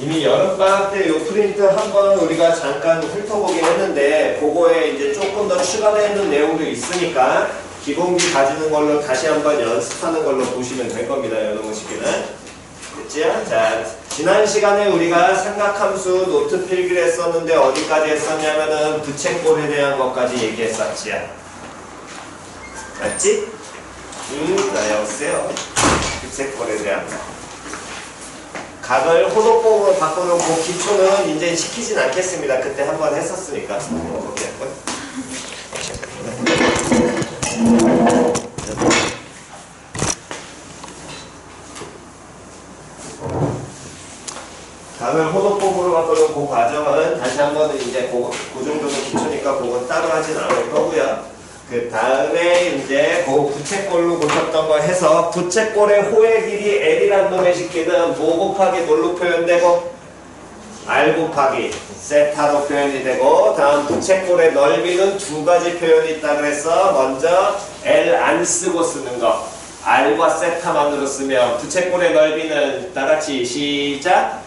이미 여름방학 때 요 프린트 한번 우리가 잠깐 훑어보긴 했는데 그거에 이제 조금 더 추가되어 있는 내용도 있으니까 기본기 가지는 걸로 다시 한번 연습하는 걸로 보시면 될 겁니다. 여러분식기는 됐지요? 자, 지난 시간에 우리가 삼각함수 노트 필기를 했었는데 어디까지 했었냐면은 부채꼴에 대한 것까지 얘기했었지요. 맞지? 자, 여보세요. 부채꼴에 대한 거. 각을 호도법으로 바꿔놓고 기초는 이제 시키진 않겠습니다. 그때 한번 했었으니까. 각을 호도법으로 바꿔놓고 그 과정은 다시 한번 이제 그 정도는 기초니까 그건 따로 하진 않을 거고요. 그 다음에 이제 그 부채꼴로 보셨던 거 해서 부채꼴의 호의 길이 L이란 놈의 식기는 뭐 곱하기 뭘로 표현되고 R 곱하기 세타로 표현이 되고 다음 부채꼴의 넓이는 두 가지 표현이 있다 그래서 먼저 L 안 쓰고 쓰는 거 R과 세타만으로 쓰면 부채꼴의 넓이는 다같이 시작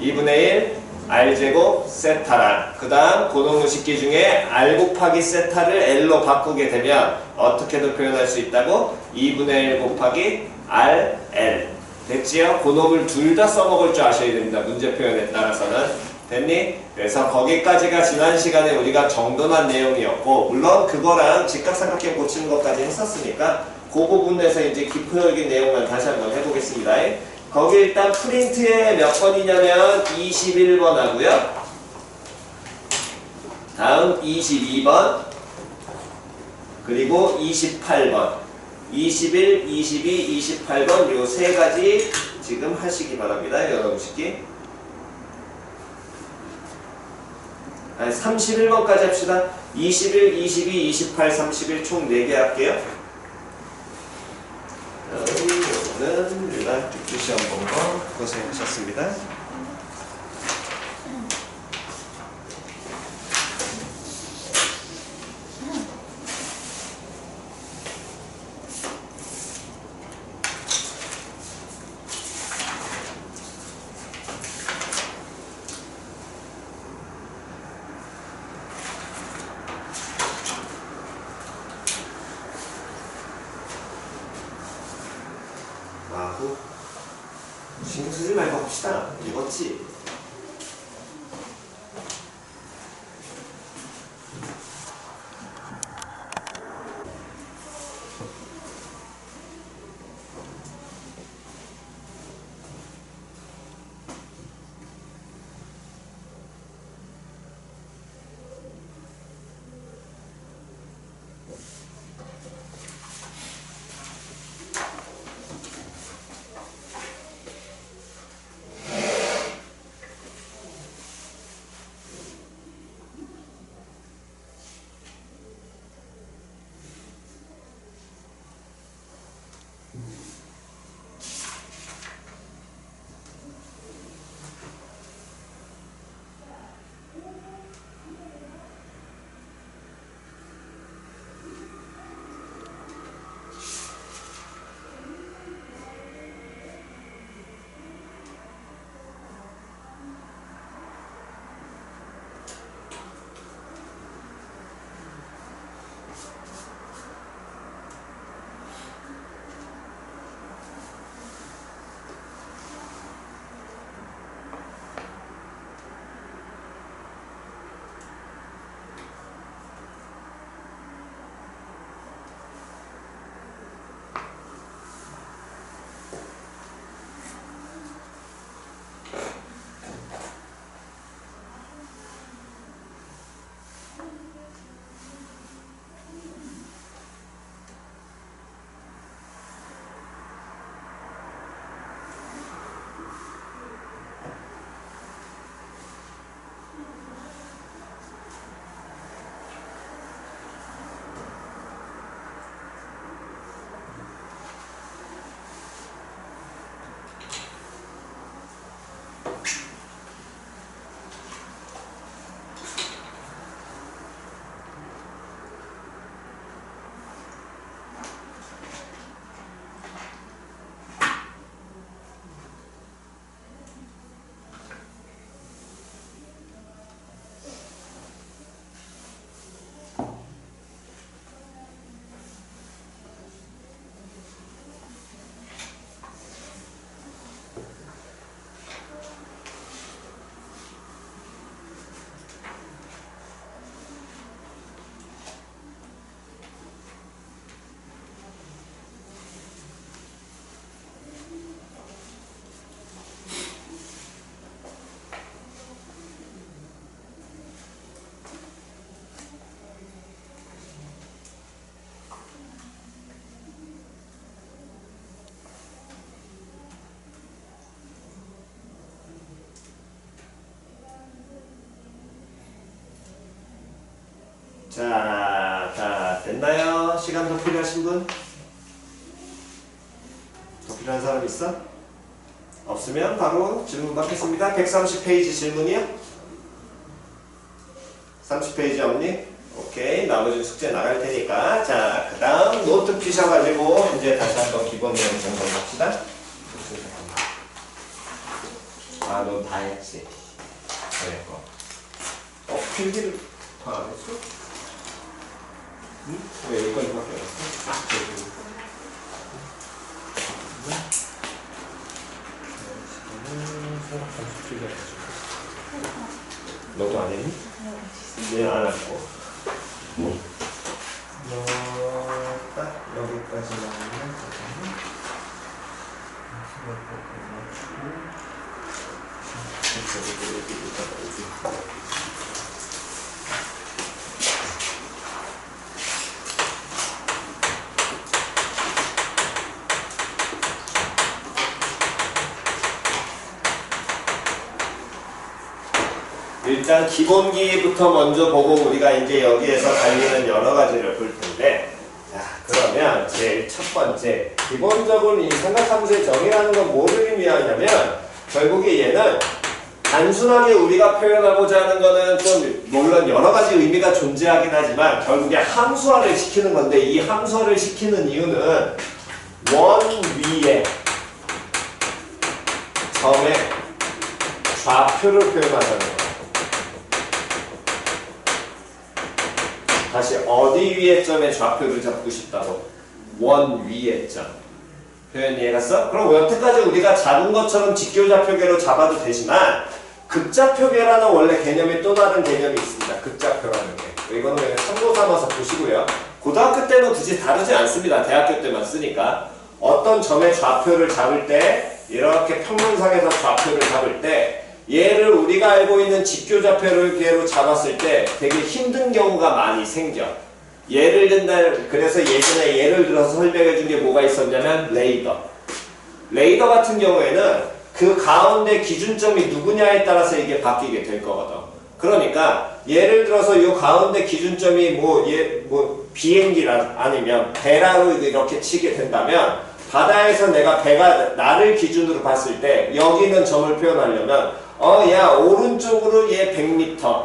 2분의 1 R제곱 세타랑 그 다음 고노무식기 중에 R 곱하기 세타를 L로 바꾸게 되면 어떻게도 표현할 수 있다고? 2분의 1 곱하기 RL 됐지요? 고놈을 둘 다 써먹을 줄 아셔야 됩니다. 문제 표현에 따라서는 됐니? 그래서 거기까지가 지난 시간에 우리가 정돈한 내용이었고 물론 그거랑 직각삼각형 고치는 것까지 했었으니까 그 부분에서 이제 깊은 내용만 다시 한번 해보겠습니다. 거기 일단 프린트에 몇 번이냐면 21번 하고요. 다음 22번 그리고 28번 21, 22, 28번 요 세 가지 지금 하시기 바랍니다. 여러분식기 31번까지 합시다. 21, 22, 28, 31 총 4개 할게요. 이거는 유난 뚜뚜 시험 본 거 고생하셨습니다. 신경 쓰지 말고 합시다. 읽었지? 자, 다 됐나요? 시간 더 필요하신 분? 더 필요한 사람 있어? 없으면 바로 질문 받겠습니다. 130페이지 질문이요? 30페이지 없니? 오케이. 나머지 숙제 나갈 테니까. 자, 그 다음 노트 피셔가지고 이제 다시 한번 기본 내용 점검합시다. 아, 너 다 했지? 그래. 필기를 다 안 했어? 응? 왜 여기까지밖에 안 했어? 너도 안 했니? 네, 안 했고. 너 딱 여기까지 나오면 일단 기본기부터 먼저 보고 우리가 이제 여기에서 달리는 여러 가지를 볼 텐데, 자, 그러면 제일 첫 번째 기본적으로 이 삼각함수의 정의라는 건 뭐를 의미하냐면 결국에 얘는 단순하게 우리가 표현하고자 하는 거는 좀 물론 여러 가지 의미가 존재하긴 하지만 결국에 함수화를 시키는 건데, 이 함수화를 시키는 이유는 원 위에 점의 좌표를 표현하자는 거예요. 다시 어디 위의 점에 좌표를 잡고 싶다고? 원 위의 점. 표현 이해갔어? 그럼 여태까지 우리가 잡은 것처럼 직교좌표계로 잡아도 되지만 극좌표계라는 원래 개념이 또 다른 개념이 있습니다. 극좌표라는 게. 이거는 그냥 참고 삼아서 보시고요. 고등학교 때는 굳이 다르지 않습니다. 대학교 때만 쓰니까. 어떤 점의 좌표를 잡을 때 이렇게 평면상에서 좌표를 잡을 때 얘를 우리가 알고 있는 직교좌표계로 잡았을 때 되게 힘든 경우가 많이 생겨. 예를 든다면, 그래서 예전에 예를 들어서 설명해 준 게 뭐가 있었냐면 레이더. 레이더 같은 경우에는 그 가운데 기준점이 누구냐에 따라서 이게 바뀌게 될 거거든. 그러니까 예를 들어서 이 가운데 기준점이 비행기라 아니면 배라로 이렇게 치게 된다면 바다에서 내가 배가 나를 기준으로 봤을 때 여기 있는 점을 표현하려면 야, 오른쪽으로 얘 100m,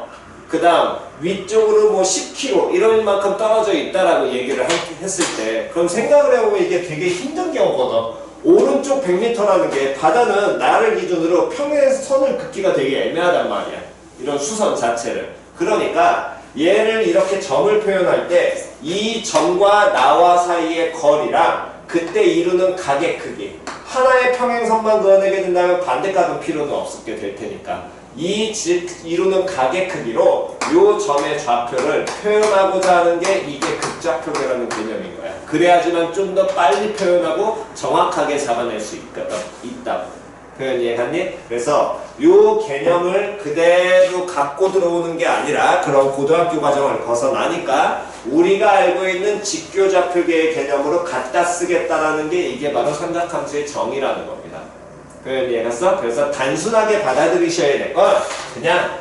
그 다음 위쪽으로 뭐 10km 이런 만큼 떨어져 있다라고 얘기를 했을 때, 그럼 생각을 해보면 이게 되게 힘든 경우거든. 오른쪽 100m라는 게 바다는 나를 기준으로 평행선을 긋기가 되게 애매하단 말이야. 이런 수선 자체를. 그러니까 얘를 이렇게 점을 표현할 때 이 점과 나와 사이의 거리랑 그때 이루는 각의 크기, 하나의 평행선만 그어내게 된다면 반대각은 필요도 없게 될 테니까 이루는 각의 크기로 이 점의 좌표를 표현하고자 하는 게 이게 극좌표계라는 개념인 거야. 그래야지만 좀 더 빨리 표현하고 정확하게 잡아낼 수 있다. 표현 이해갔니? 그래서 이 개념을 그대로 갖고 들어오는 게 아니라 그런 고등학교 과정을 벗어나니까 우리가 알고 있는 직교좌표계의 개념으로 갖다 쓰겠다라는 게 이게 바로 삼각함수의 정의라는 겁니다. 표현 이해갔어? 그래서 단순하게 받아들이셔야 될 건 그냥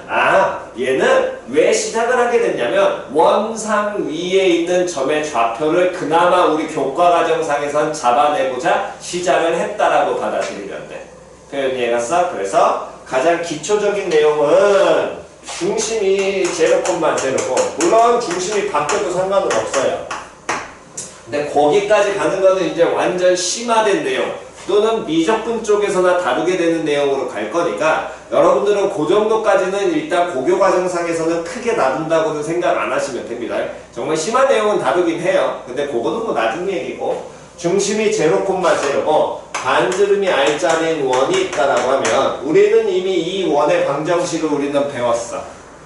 얘는 왜 시작을 하게 됐냐면 원상 위에 있는 점의 좌표를 그나마 우리 교과 과정상에선 잡아내고자 시작을 했다라고 받아들이면 돼. 표현 이해갔어? 그래서 가장 기초적인 내용은 중심이 0,0고 물론 중심이 바뀌어도 상관은 없어요. 근데 거기까지 가는 거는 이제 완전 심화된 내용 또는 미적분 쪽에서나 다루게 되는 내용으로 갈 거니까 여러분들은 그 정도까지는 일단 고교 과정상에서는 크게 다룬다고는 생각 안 하시면 됩니다. 정말 심한 내용은 다루긴 해요. 근데 그거는 뭐 나중 얘기고 중심이 0,0고 반지름이 R자리인 원이 있다라고 하면 우리는 이미 이 원의 방정식을 우리는 배웠어.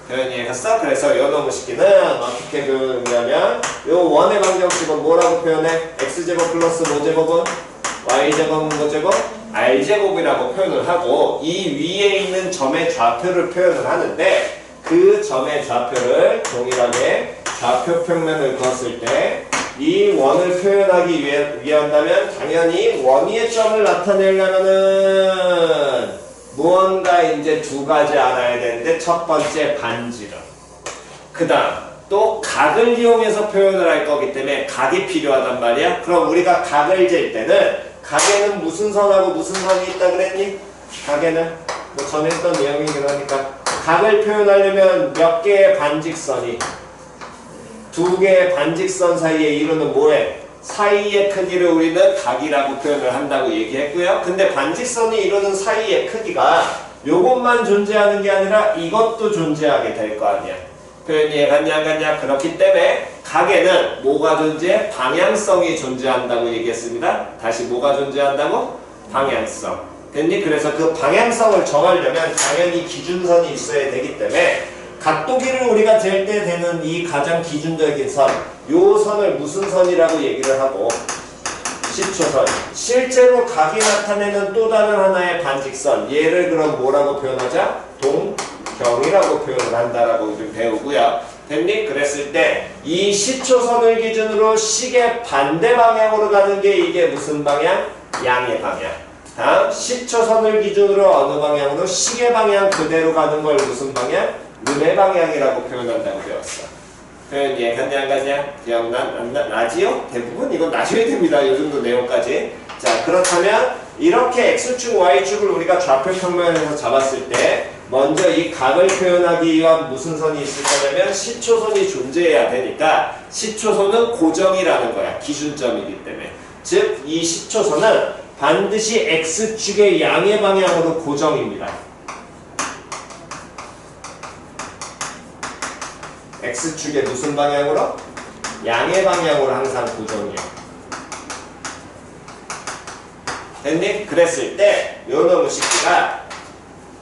표현 이해했어? 그래서 요 놈의식기는 어떻게 배우냐면 요 원의 방정식은 뭐라고 표현해? x제곱 플러스 뭐제곱은? y제곱은 뭐제곱? r제곱이라고 표현을 하고 이 위에 있는 점의 좌표를 표현을 하는데 그 점의 좌표를 동일하게 좌표 평면을 그었을 때 이 원을 표현하기 위한다면 당연히 원위의 점을 나타내려면은 무언가 이제 두 가지 알아야 되는데 첫 번째 반지름, 그 다음 또 각을 이용해서 표현을 할 거기 때문에 각이 필요하단 말이야. 그럼 우리가 각을 잴 때는 각에는 무슨 선하고 무슨 선이 있다 그랬니? 각에는 뭐 전에 했던 내용이긴 하니까 각을 표현하려면 몇 개의 반직선이 두 개의 반직선 사이에 이루는 뭐해? 사이의 크기를 우리는 각이라고 표현을 한다고 얘기했고요. 근데 반직선이 이루는 사이의 크기가 요것만 존재하는 게 아니라 이것도 존재하게 될 거 아니야. 표현이 갔냐 안 갔냐? 그렇기 때문에 각에는 뭐가 존재해? 방향성이 존재한다고 얘기했습니다. 다시 뭐가 존재한다고? 방향성. 됐니? 그래서 그 방향성을 정하려면 당연히 기준선이 있어야 되기 때문에 각도기를 우리가 잴 때 되는 이 가장 기준적인 선, 요 선을 무슨 선이라고 얘기를 하고 시초선. 실제로 각이 나타내는 또 다른 하나의 반직선, 얘를 그럼 뭐라고 표현하자? 동경이라고 표현을 한다라고 좀 배우고요. 됐니? 그랬을 때 이 시초선을 기준으로 시계 반대 방향으로 가는 게 이게 무슨 방향? 양의 방향. 다음 시초선을 기준으로 어느 방향으로? 시계 방향 그대로 가는 걸 무슨 방향? 음의 방향이라고 표현한다고 배웠어. 표현 이해갔냐 안 갔냐? 기억나지요? 대부분 이건 나중에 됩니다. 이 정도 내용까지. 자, 그렇다면 이렇게 X축, Y축을 우리가 좌표 평면에서 잡았을 때 먼저 이 각을 표현하기 위한 무슨 선이 있을 거냐면 시초선이 존재해야 되니까 시초선은 고정이라는 거야. 기준점이기 때문에. 즉, 이 시초선은 반드시 X축의 양의 방향으로 고정입니다. X축의 무슨 방향으로? 양의 방향으로 항상 고정이에요. 됐니? 그랬을 때 요놈의 식기가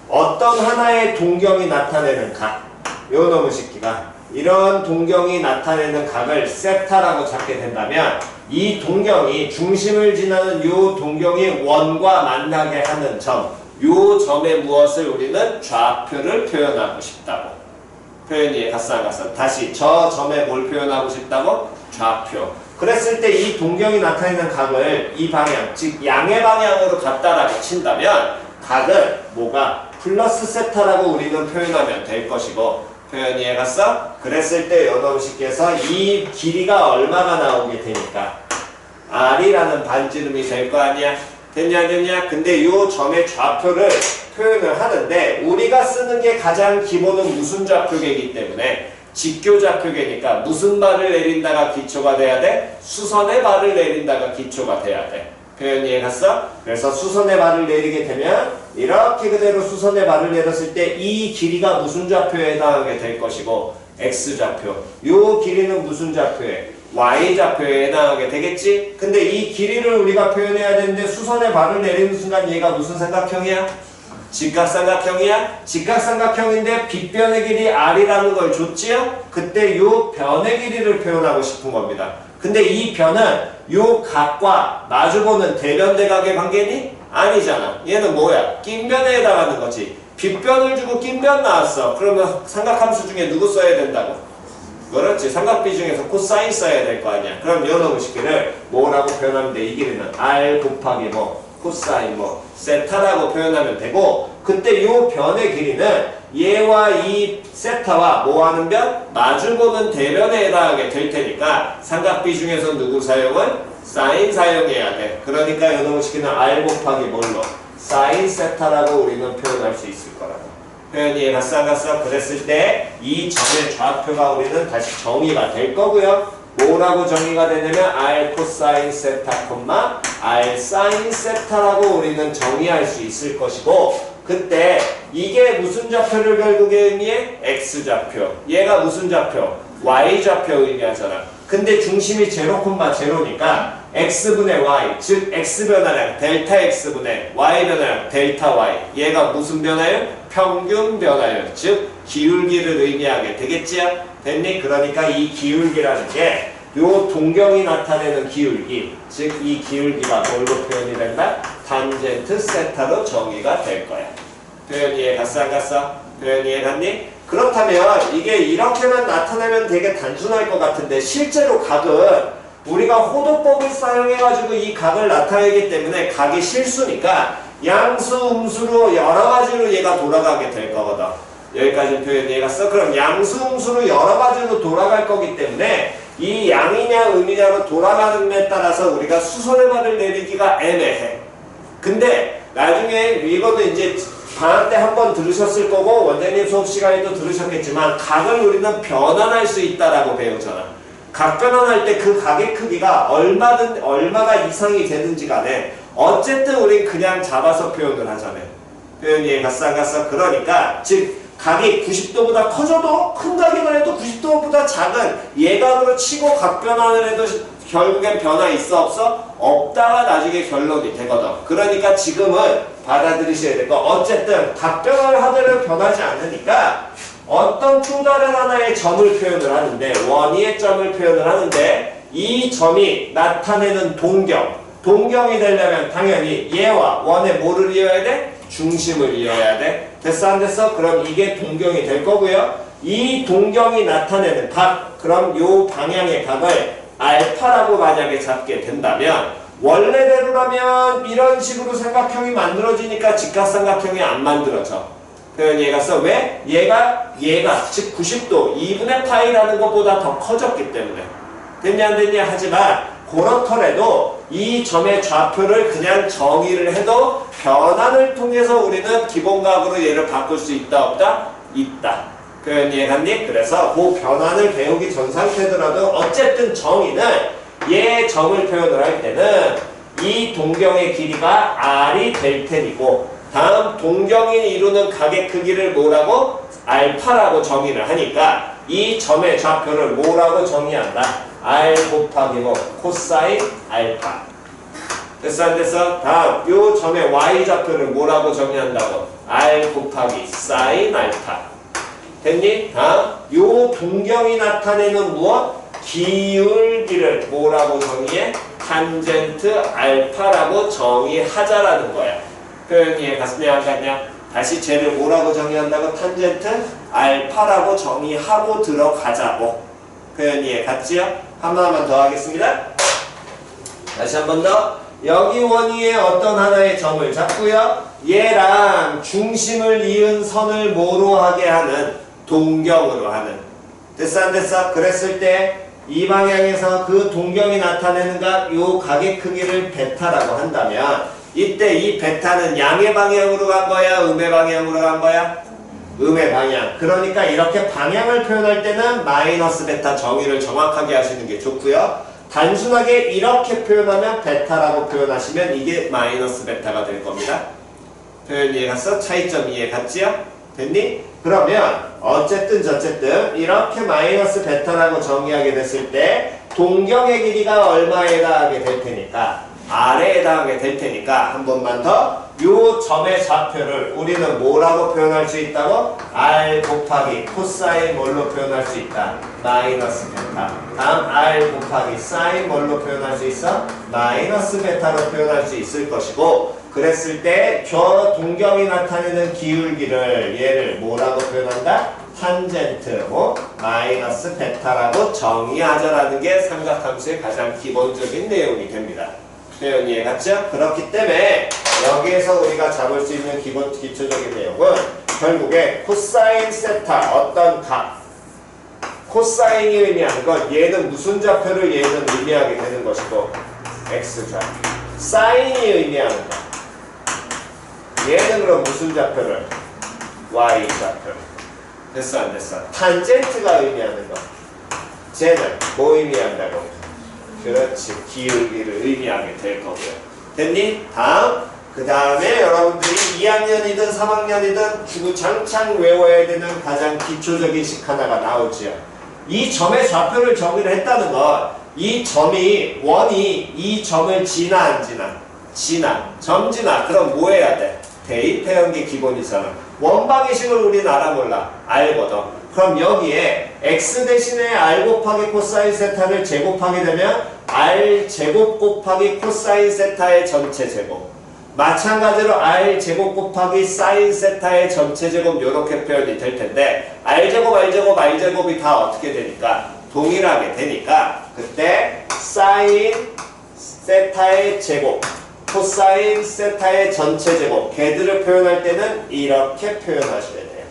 어떤 하나의 동경이 나타내는 각, 요놈의 식기가 이런 동경이 나타내는 각을 세타라고 잡게 된다면 이 동경이 중심을 지나는 요 동경이 원과 만나게 하는 점, 요 점에 무엇을 우리는 좌표를 표현하고 싶다고. 표현이 갔어 안 갔어? 다시 저 점에 뭘 표현하고 싶다고? 좌표. 그랬을 때 이 동경이 나타내는 각을 이 방향, 즉 양의 방향으로 갖다라고 친다면 각은 뭐가? 플러스 세타라고 우리는 표현하면 될 것이고, 표현 이해갔어? 그랬을 때 요놈식께서 이 길이가 얼마가 나오게 되니까 R이라는 반지름이 될 거 아니야? 됐냐 됐냐? 근데 요 점의 좌표를 표현을 하는데 우리가 쓰는 게 가장 기본은 무슨 좌표계이기 때문에 직교 좌표계니까 무슨 발을 내린다가 기초가 돼야 돼? 수선의 발을 내린다가 기초가 돼야 돼. 표현 이해갔어? 그래서 수선의 발을 내리게 되면 이렇게 그대로 수선의 발을 내렸을 때 이 길이가 무슨 좌표에 해당하게 될 것이고 X좌표. 요 길이는 무슨 좌표에? Y좌표에 해당하게 되겠지? 근데 이 길이를 우리가 표현해야 되는데 수선의 발을 내리는 순간 얘가 무슨 삼각형이야? 직각삼각형이야? 직각삼각형인데 빗변의 길이 R이라는 걸 줬지요? 그때 요 변의 길이를 표현하고 싶은 겁니다. 근데 이 변은 요 각과 마주보는 대변대각의 관계니? 아니잖아. 얘는 뭐야? 낀변에 해당하는 거지. 빗변을 주고 낀변 나왔어. 그러면 삼각함수 중에 누구 써야 된다고? 그렇지. 삼각비 중에서 코사인 써야 될 거 아니야. 그럼 요놈의 식기를 뭐라고 표현하면 돼? 이 길이는 R 곱하기 뭐 코사인 뭐 세타라고 표현하면 되고, 그때 요 변의 길이는 얘와 이 세타와 뭐 하는 변? 마주보는 대변에 해당하게 될 테니까 삼각비 중에서 누구 사용은? 사인 사용해야 돼. 그러니까 요놈의 식기는 R 곱하기 뭘로? 사인 세타라고 우리는 표현할 수 있을 거라고. 표현이 이해갔어 안 갔어? 그랬을 때 이 점의 좌표가 우리는 다시 정의가 될 거고요. 뭐라고 정의가 되냐면 R 코사인 세타 콤마 R 사인 세타라고 우리는 정의할 수 있을 것이고, 그때 이게 무슨 좌표를 결국에 의미해? X좌표. 얘가 무슨 좌표? Y좌표 의미하잖아. 근데 중심이 0, 0니까 X분의 Y, 즉 X변화량 델타 X분의 Y변화량 델타 Y. 얘가 무슨 변화율? 평균 변화율, 즉 기울기를 의미하게 되겠지요? 됐니? 그러니까 이 기울기라는 게 요 동경이 나타내는 기울기, 즉 이 기울기가 뭘로 표현이 된다? 탄젠트 세타로 정의가 될 거야. 표현 이해 갔어 안 갔어? 표현 이해 갔니? 그렇다면 이게 이렇게만 나타내면 되게 단순할 것 같은데 실제로 각은 우리가 호도법을 사용해가지고 이 각을 나타내기 때문에 각이 실수니까 양수, 음수로 여러 가지로 얘가 돌아가게 될 거거든. 여기까지 표현 이해가 써? 그럼 양수음수로 여러 가지로 돌아갈 거기 때문에 이 양이냐 음이냐로 돌아가는 데 따라서 우리가 수선해발을 내리기가 애매해. 근데 나중에 이거는 이제 방학 때 한번 들으셨을 거고 원장님 수업 시간에도 들으셨겠지만 각을 우리는 변환할 수 있다라고 배우잖아. 각 변환할 때 그 각의 크기가 얼마가 이상이 되는지 간에 어쨌든 우린 그냥 잡아서 표현을 하잖아요. 표현 이해가 쌍갔어. 그러니까 즉 각이 90도보다 커져도 큰 각이만 해도 90도보다 작은 예각으로 치고 각 변환을 해도 결국엔 변화 있어 없어? 없다가 나중에 결론이 되거든. 그러니까 지금은 받아들이셔야 될 거 어쨌든 각 변화를 하더라도 변하지 않으니까 어떤 또 다른 하나의 점을 표현을 하는데 원위의 점을 표현을 하는데 이 점이 나타내는 동경이 되려면 당연히 얘와 원의 뭐를 이어야 돼? 중심을 이어야 돼. 됐어 안 됐어? 그럼 이게 동경이 될 거고요. 이 동경이 나타내는 각 그럼 요 방향의 각을 알파라고 만약에 잡게 된다면 원래대로라면 이런 식으로 삼각형이 만들어지니까 직각삼각형이 안 만들어져. 표현 이해가 써. 왜? 얘가 즉 90도 2분의 파이라는 것보다 더 커졌기 때문에. 됐냐 안 됐냐 하지만 그렇더라도 이 점의 좌표를 그냥 정의를 해도 변환을 통해서 우리는 기본각으로 얘를 바꿀 수 있다 없다? 있다. 표현 이해갔니? 그래서 그 변환을 배우기 전 상태더라도 어쨌든 정의는 얘 점을 표현을 할 때는 이 동경의 길이가 r이 될 테니고 다음 동경이 이루는 각의 크기를 뭐라고? 알파라고 정의를 하니까 이 점의 좌표를 뭐라고 정의한다? r 곱하기 뭐 코사인 알파. 됐어 안 됐어? 다음 요 점의 y 좌표를 뭐라고 정의한다고? r 곱하기 사인 알파. 됐니? 다음 요 동경이 나타내는 무엇? 기울기를 뭐라고 정의해? 탄젠트 알파라고 정의하자라는 거야. 표현 이해 갔냐 안 갔냐? 다시 쟤를 뭐라고 정의한다고? 탄젠트 알파라고 정의하고 들어가자고. 표현 이해 갔지요? 하나만 더 하겠습니다. 다시 한 번 더. 여기 원위에 어떤 하나의 점을 잡고요. 얘랑 중심을 이은 선을 뭐로 하게 하는? 동경으로 하는. 됐어 안 됐어? 그랬을 때 이 방향에서 그 동경이 나타내는 각, 요 각의 크기를 베타라고 한다면 이때 이 베타는 양의 방향으로 간 거야? 음의 방향으로 간 거야? 음의 방향. 그러니까 이렇게 방향을 표현할 때는 마이너스 베타 정의를 정확하게 하시는 게 좋고요. 단순하게 이렇게 표현하면 베타라고 표현하시면 이게 마이너스 베타가 될 겁니다. 표현 이해 갔어? 차이점 이해 갔지요? 됐니? 그러면 어쨌든 저쨌든 이렇게 마이너스 베타라고 정의하게 됐을 때 동경의 길이가 얼마에 해당하게 될 테니까 R에 해당하게 될 테니까 한 번만 더 요 점의 좌표를 우리는 뭐라고 표현할 수 있다고? R 곱하기 코사인 뭘로 표현할 수 있다? 마이너스 베타. 다음 R 곱하기 사인 뭘로 표현할 수 있어? 마이너스 베타로 표현할 수 있을 것이고 그랬을 때 저 동경이 나타내는 기울기를 얘를 뭐라고 표현한다? 탄젠트 뭐 마이너스 베타라고 정의하자라는 게 삼각함수의 가장 기본적인 내용이 됩니다. 표현 이해 갔죠? 그렇기 때문에 여기에서 우리가 잡을 수 있는 기초적인 내용은 결국에 코사인 세타 어떤 각 코사인이 의미하는 건 얘는 무슨 좌표를 얘는 의미하게 되는 것이고 x좌표 사인이 의미하는 것 얘는 그럼 무슨 좌표를 y좌표 됐어 안 됐어? 탄젠트가 의미하는 것 쟤는 뭐 의미한다고? 그렇지. 기울기를 의미하게 될 거고요. 됐니? 다음. 그 다음에 여러분들이 2학년이든 3학년이든 주구장창 외워야 되는 가장 기초적인 식 하나가 나오지요. 이 점의 좌표를 정의를 했다는 건 이 점이 원이 이 점을 지나 안 지나? 지나. 점 지나. 그럼 뭐 해야 돼? 대입해온 게 기본이잖아. 원방의식을 우리는 알아 몰라? 알거든. 그럼 여기에 x 대신에 r 곱하기 코사인 세타를 제곱하게 되면 r 제곱 곱하기 코사인 세타의 전체 제곱 마찬가지로 r 제곱 곱하기 사인 세타의 전체 제곱 이렇게 표현이 될 텐데 r 제곱 r 제곱 r 제곱이 다 어떻게 되니까 동일하게 되니까 그때 사인 세타의 제곱 코사인 세타의 전체 제곱 걔들을 표현할 때는 이렇게 표현하셔야 돼요.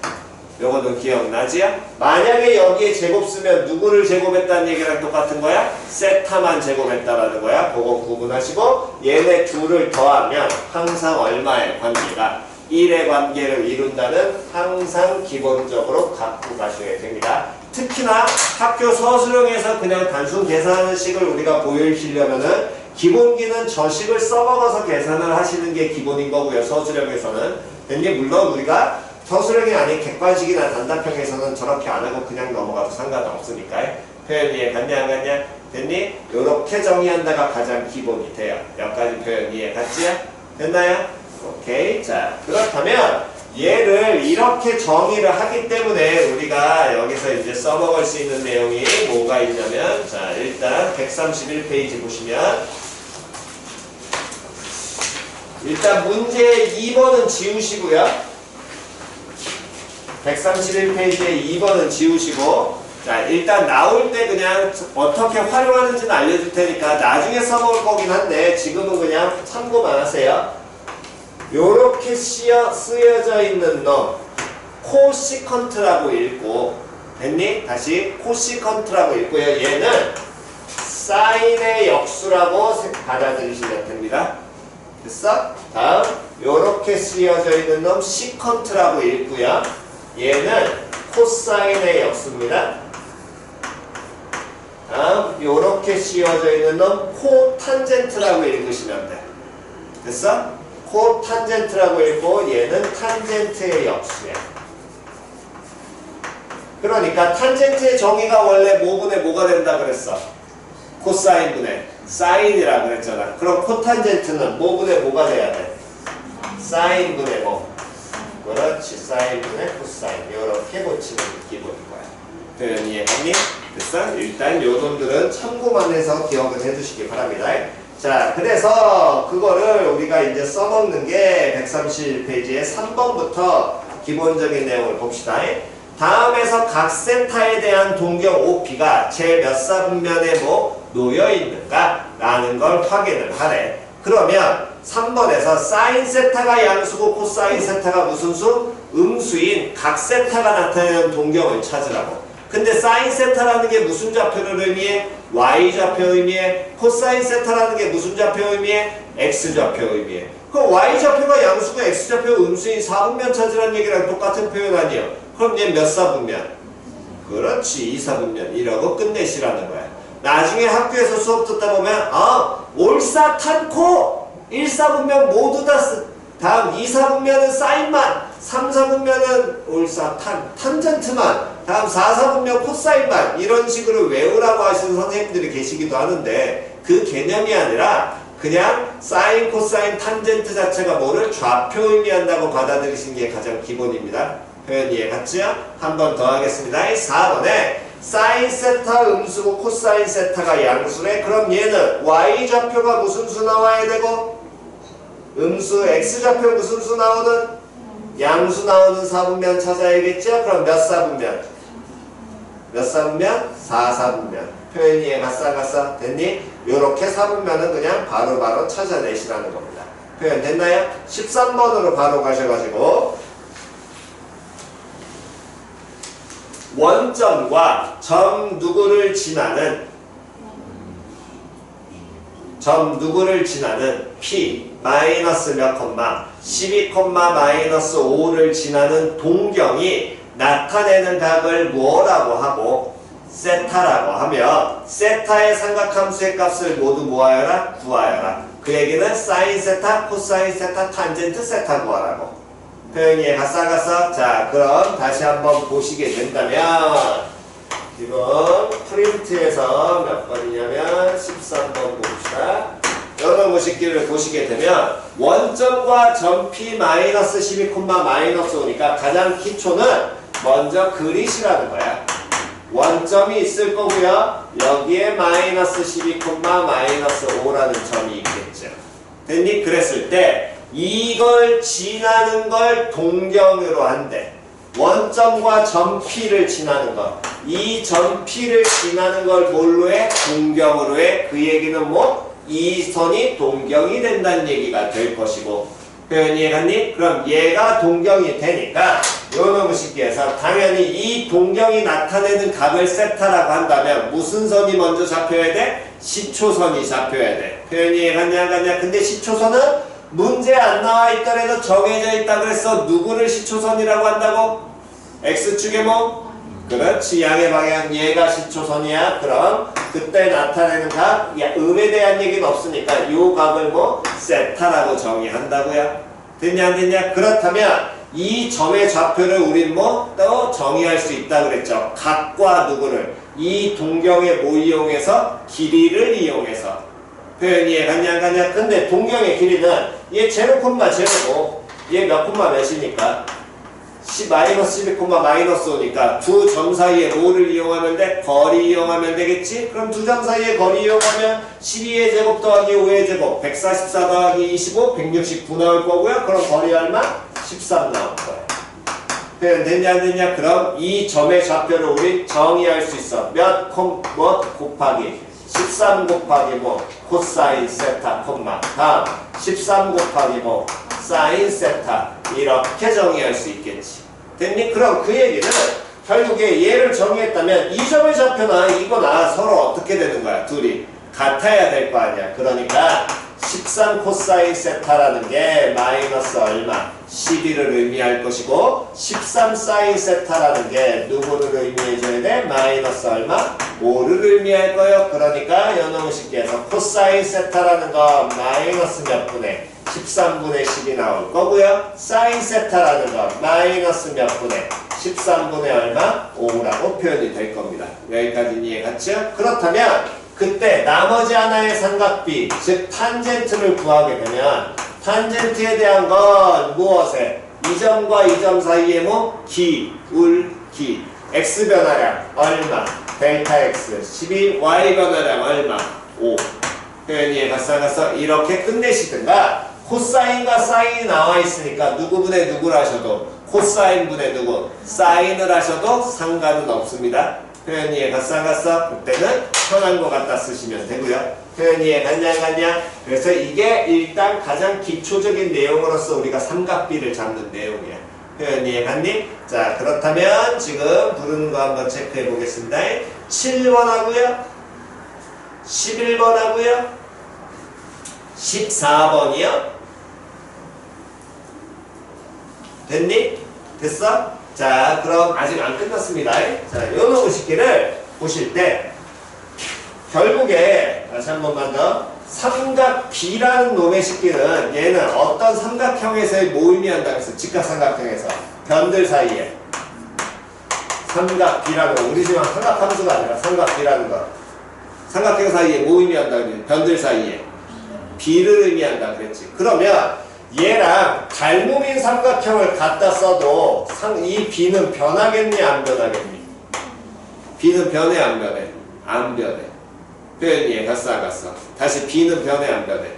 요거는 기억나지요? 만약에 여기에 제곱 쓰면 누구를 제곱했다는 얘기랑 똑같은 거야? 세타만 제곱했다라는 거야. 그거 구분하시고 얘네 둘을 더하면 항상 얼마의 관계가 1의 관계를 이룬다는 항상 기본적으로 갖고 가셔야 됩니다. 특히나 학교 서술형에서 그냥 단순 계산하는 식을 우리가 보여주시려면은 기본기는 저 식을 써먹어서 계산을 하시는 게 기본인 거고요. 서술형에서는. 근데 물론 우리가 서술형이 아닌 객관식이나 단답형에서는 저렇게 안 하고 그냥 넘어가도 상관은 없으니까. 표현 이해 갔냐 안 갔냐? 됐니? 요렇게 정의한다가 가장 기본이 돼요. 여기까지 표현 이해 갔지요? 됐나요? 오케이. 자, 그렇다면 얘를 이렇게 정의를 하기 때문에 우리가 여기서 이제 써먹을 수 있는 내용이 뭐가 있냐면, 자, 일단 131페이지 보시면 일단 문제 2번은 지우시고요. 131페이지에 2번은 지우시고, 자, 일단 나올 때 그냥 어떻게 활용하는지는 알려줄 테니까 나중에 써먹을 거긴 한데 지금은 그냥 참고만 하세요. 요렇게 쓰여져 있는 놈 코시컨트라고 읽고, 됐니? 다시 코시컨트라고 읽고요. 얘는 사인의 역수라고 받아들이시면 됩니다. 됐어? 다음 요렇게 쓰여져 있는 놈 시컨트라고 읽고요. 얘는 코사인의 역수입니다. 다음 요렇게 씌워져 있는 놈 코탄젠트라고 읽으시면 돼. 됐어? 코탄젠트라고 읽고 얘는 탄젠트의 역수야. 그러니까 탄젠트의 정의가 원래 뭐분의 뭐가 된다 그랬어? 코사인분의 사인이라 그랬잖아. 그럼 코탄젠트는 뭐분의 뭐가 돼야 돼? 사인분의 뭐. 그렇지. 사인분의 코사인. 이렇게 고치는 기본인 거야. 표현 이해했니? 됐어? 일단 요 놈들은 참고만 해서 기억을 해두시기 바랍니다. 자, 그래서 그거를 우리가 이제 써먹는 게 131페이지에 3번부터 기본적인 내용을 봅시다. 다음에서 각 세타에 대한 동경 OP가 제 몇 사분면에 뭐 놓여 있는가? 라는 걸 확인을 하래. 그러면 3번에서 사인 세타가 양수고 코사인 세타가 무슨 수? 음수인 각 세타가 나타내는 동경을 찾으라고. 근데 사인 세타라는 게 무슨 좌표를 의미해? Y좌표 의미해. 코사인 세타라는 게 무슨 좌표 의미해? X좌표 의미해. 그럼 Y좌표가 양수고 X좌표 음수인 4분면 찾으라는 얘기랑 똑같은 표현 아니에요? 그럼 얘 몇 사분면? 그렇지. 2사분면. 이라고 끝내시라는 거야. 나중에 학교에서 수업 듣다 보면 올사탄코 1사분면 모두 다 다음 2사분면은 사인만, 3사분면은 탄젠트만, 다음 4사분면 코사인만 이런 식으로 외우라고 하시는 선생님들이 계시기도 하는데 그 개념이 아니라 그냥 사인, 코사인, 탄젠트 자체가 뭐를 좌표 의미한다고 받아들이시는 게 가장 기본입니다. 표현 이해 갔죠? 한 번 더 하겠습니다. 4번에 사인 세타 음수고 코사인 세타가 양수래. 그럼 얘는 Y좌표가 무슨 수 나와야 되고 음수 X좌표 무슨 수 나오는? 양수 나오는 사분면 찾아야겠죠? 그럼 몇 사분면? 몇 사분면? 4사분면. 표현 이해 갔어? 됐니? 요렇게 사분면은 그냥 바로바로 찾아내시라는 겁니다. 표현 됐나요? 13번으로 바로 가셔가지고 원점과 점 누구를 지나는 P 마이너스 몇 콤마 12 마이너스 5를 지나는 동경이 나타내는 각을 뭐라고 하고 세타라고 하며 세타의 삼각함수의 값을 모두 모아여라 구하여라. 그 얘기는 사인 세타, 코사인 세타, 탄젠트 세타 구하라고. 표현 이해 갔어? 자, 그럼 다시 한번 보시게 된다면 지금 프린트에서 몇 번이냐면 13번 봅시다. 여러 모식기를 보시게 되면 원점과 점 P 마이너스 12 마이너스 5니까 가장 기초는 먼저 그리시라는 거야. 원점이 있을 거고요. 여기에 마이너스 12 마이너스 5라는 점이 있겠죠. 됐니? 그랬을 때 이걸 지나는 걸 동경으로 한대. 원점과 점 P를 지나는 것. 이 점 P를 지나는 걸 뭘로 해? 동경으로 해. 그 얘기는 뭐? 이 선이 동경이 된다는 얘기가 될 것이고. 표현 이해갔니? 그럼 얘가 동경이 되니까 요놈의 식기에서 당연히 이 동경이 나타내는 각을 세타라고 한다면 무슨 선이 먼저 잡혀야 돼? 시초선이 잡혀야 돼. 표현이 이해갔냐 안 갔냐? 근데 시초선은 문제 안 나와 있더라도 정해져 있다 그랬어. 누구를 시초선이라고 한다고? X축의 뭐? 그렇지. 양의 방향 얘가 시초선이야. 그럼 그때 나타내는 각 음에 대한 얘기는 없으니까 요 각을 뭐? 세타라고 정의한다고요. 됐냐 안 됐냐? 그렇다면 이 점의 좌표를 우린 뭐? 또 정의할 수 있다 그랬죠. 각과 누구를 이 동경의 뭐 이용해서? 길이를 이용해서. 표현이 이해갔냐 안 갔냐? 근데 동경의 길이는 얘 0,0고 얘 몇 콤마 몇이니까 마이너스 12, 마이너스 5니까 두 점 사이에 뭐를 이용하면 돼? 거리 이용하면 되겠지? 그럼 두 점 사이에 거리 이용하면 12의 제곱 더하기 5의 제곱 144 더하기 25 169 나올 거고요. 그럼 거리 얼마? 13 나올 거야. 표현 됐냐 안 됐냐? 그럼 이 점의 좌표를 우리 정의할 수 있어. 몇 곱하기 13 곱하기 뭐 코사인 세타 콤마 다음 13 곱하기 뭐 사인 세타 이렇게 정의할 수 있겠지. 됐니? 그럼 그 얘기는 결국에 얘를 정의했다면 이 점의 좌표나 이거나 서로 어떻게 되는 거야? 둘이 같아야 될 거 아니야. 그러니까 13 코사인 세타라는 게 마이너스 얼마? 12를 의미할 것이고 13 사인 세타라는 게 누구를 의미해줘야 돼? 마이너스 얼마? 5를 의미할 거예요. 그러니까 연놈의 식기에서 코사인 세타라는 거 마이너스 몇 분의 13분의 10이 나올 거고요. 사인 세타라는 거 마이너스 몇 분의 13분의 얼마? 5라고 표현이 될 겁니다. 여기까지는 이해갔죠? 그렇다면 그때 나머지 하나의 삼각비, 즉 탄젠트를 구하게 되면 탄젠트에 대한 건 무엇에? 이 점과 이 점 사이에 뭐? 기. x 변화량 얼마? 델타 x 12, y 변화량 얼마? 5. 표현이 이해갔어? 이렇게 끝내시든가 코사인과 사인이 나와 있으니까 누구분의 누구를 하셔도 코사인 분의 누구 사인을 하셔도 상관은 없습니다. 표현이 이해갔어? 그때는 편한 거 갖다 쓰시면 되고요. 표현이 이해갔냐? 그래서 이게 일단 가장 기초적인 내용으로서 우리가 삼각비를 잡는 내용이야. 표현이 이해갔니? 자, 그렇다면 지금 부르는 거 한번 체크해 보겠습니다. 7번 하고요. 11번 하고요. 14번이요. 됐니? 됐어? 자, 그럼 아직 안 끝났습니다. 자, 요 놈의 식기를 보실 때 결국에 다시 한 번만 더 삼각 B라는 놈의 식기는 얘는 어떤 삼각형에서의 모임이 한다고 했어. 직각삼각형에서 변들 사이에 삼각 B라는 거 우리 지금 삼각함수가 아니라 삼각 B라는 거 삼각형 사이에 모임이 한다고 했지. 변들 사이에 B를 의미한다 그랬지. 그러면 얘랑 닮음인 삼각형을 갖다 써도 이 B는 변하겠니 안 변하겠니? B는 변해 안 변해? 안 변해. 표현이 이해갔어 안 갔어? 다시 B는 변해 안 변해?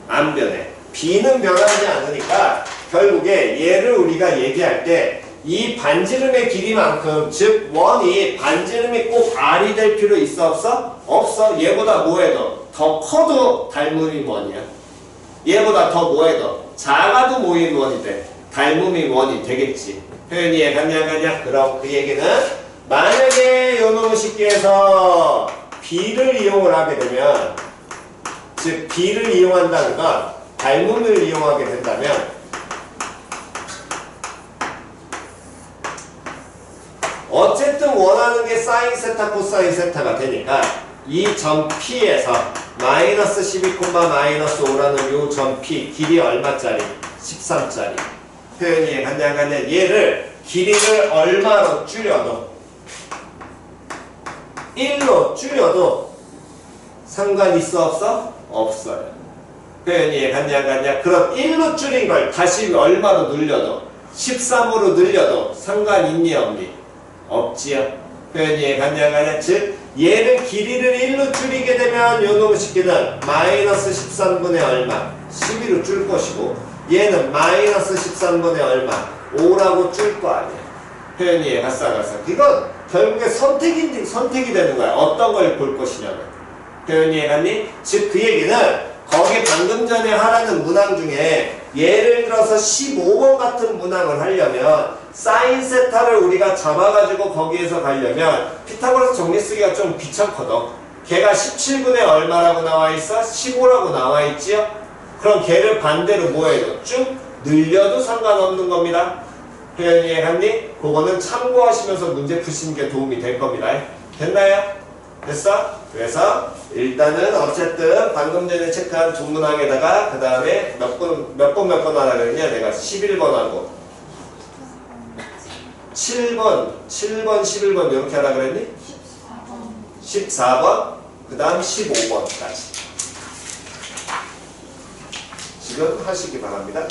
안 변해. B는 변하지 않으니까 결국에 얘를 우리가 얘기할 때 이 반지름의 길이만큼 즉 원이 반지름이 꼭 R이 될 필요 있어 없어? 없어. 얘보다 뭐해도 더 커도 닮음이 원이야. 얘보다 더 뭐해도 작아도 모인 원이 돼. 닮음이 원이 되겠지. 표현이 이해갔냐? 그럼 그 얘기는 만약에 요놈의 식기에서 B를 이용을 하게 되면 즉 B를 이용한다는 건 닮음을 이용하게 된다면 어쨌든 원하는 게 사인 세타 코사인 세타가 되니까 이 점 P에서 마이너스 12, 마이너스 5라는 요 점 P 길이 얼마짜리? 13짜리. 표현이 이해갔냐? 얘를 길이를 얼마로 줄여도 1로 줄여도 상관 있어 없어? 없어요. 표현이 이해갔냐? 그럼 1로 줄인 걸 다시 얼마로 늘려도 13으로 늘려도 상관 있니 없니? 없지요. 표현이 이해갔냐? 즉 얘를 길이를 1로 줄이게 되면 요놈의 식기는 마이너스 13분의 얼마? 12로 줄 것이고 얘는 마이너스 13분의 얼마? 5라고 줄 거 아니야. 표현이 이해갔어? 이건 결국에 선택이 되는 거야. 어떤 걸 볼 것이냐는. 표현이 이해갔니? 즉 그 얘기는 거기 방금 전에 하라는 문항 중에 예를 들어서 15번 같은 문항을 하려면 사인 세타를 우리가 잡아가지고 거기에서 가려면 피타고라스 정리 쓰기가 좀 귀찮거든. 걔가 17분의 얼마라고 나와있어? 15라고 나와있지요? 그럼 걔를 반대로 뭐 해도 쭉 늘려도 상관없는 겁니다. 표현 이해했니? 그거는 참고하시면서 문제 푸시는 게 도움이 될 겁니다. 됐나요? 됐어? 그래서 일단은 어쨌든 방금 전에 체크한 두 문항에다가 그 다음에 몇 번 하라 그랬냐? 내가 11번 하고 7번, 11번 이렇게 하라 그랬니? 14번, 그 다음 15번까지 지금 하시기 바랍니다.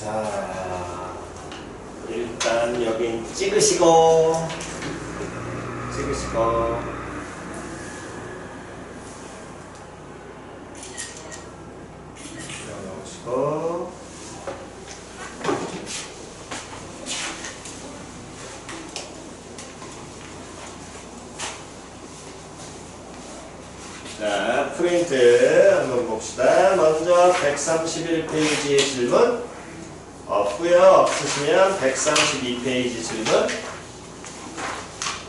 자, 일단 여긴 찍으시고 넣으시고 자, 프린트 한번 봅시다. 먼저 131페이지의 질문 없고요. 없으시면 132페이지 질문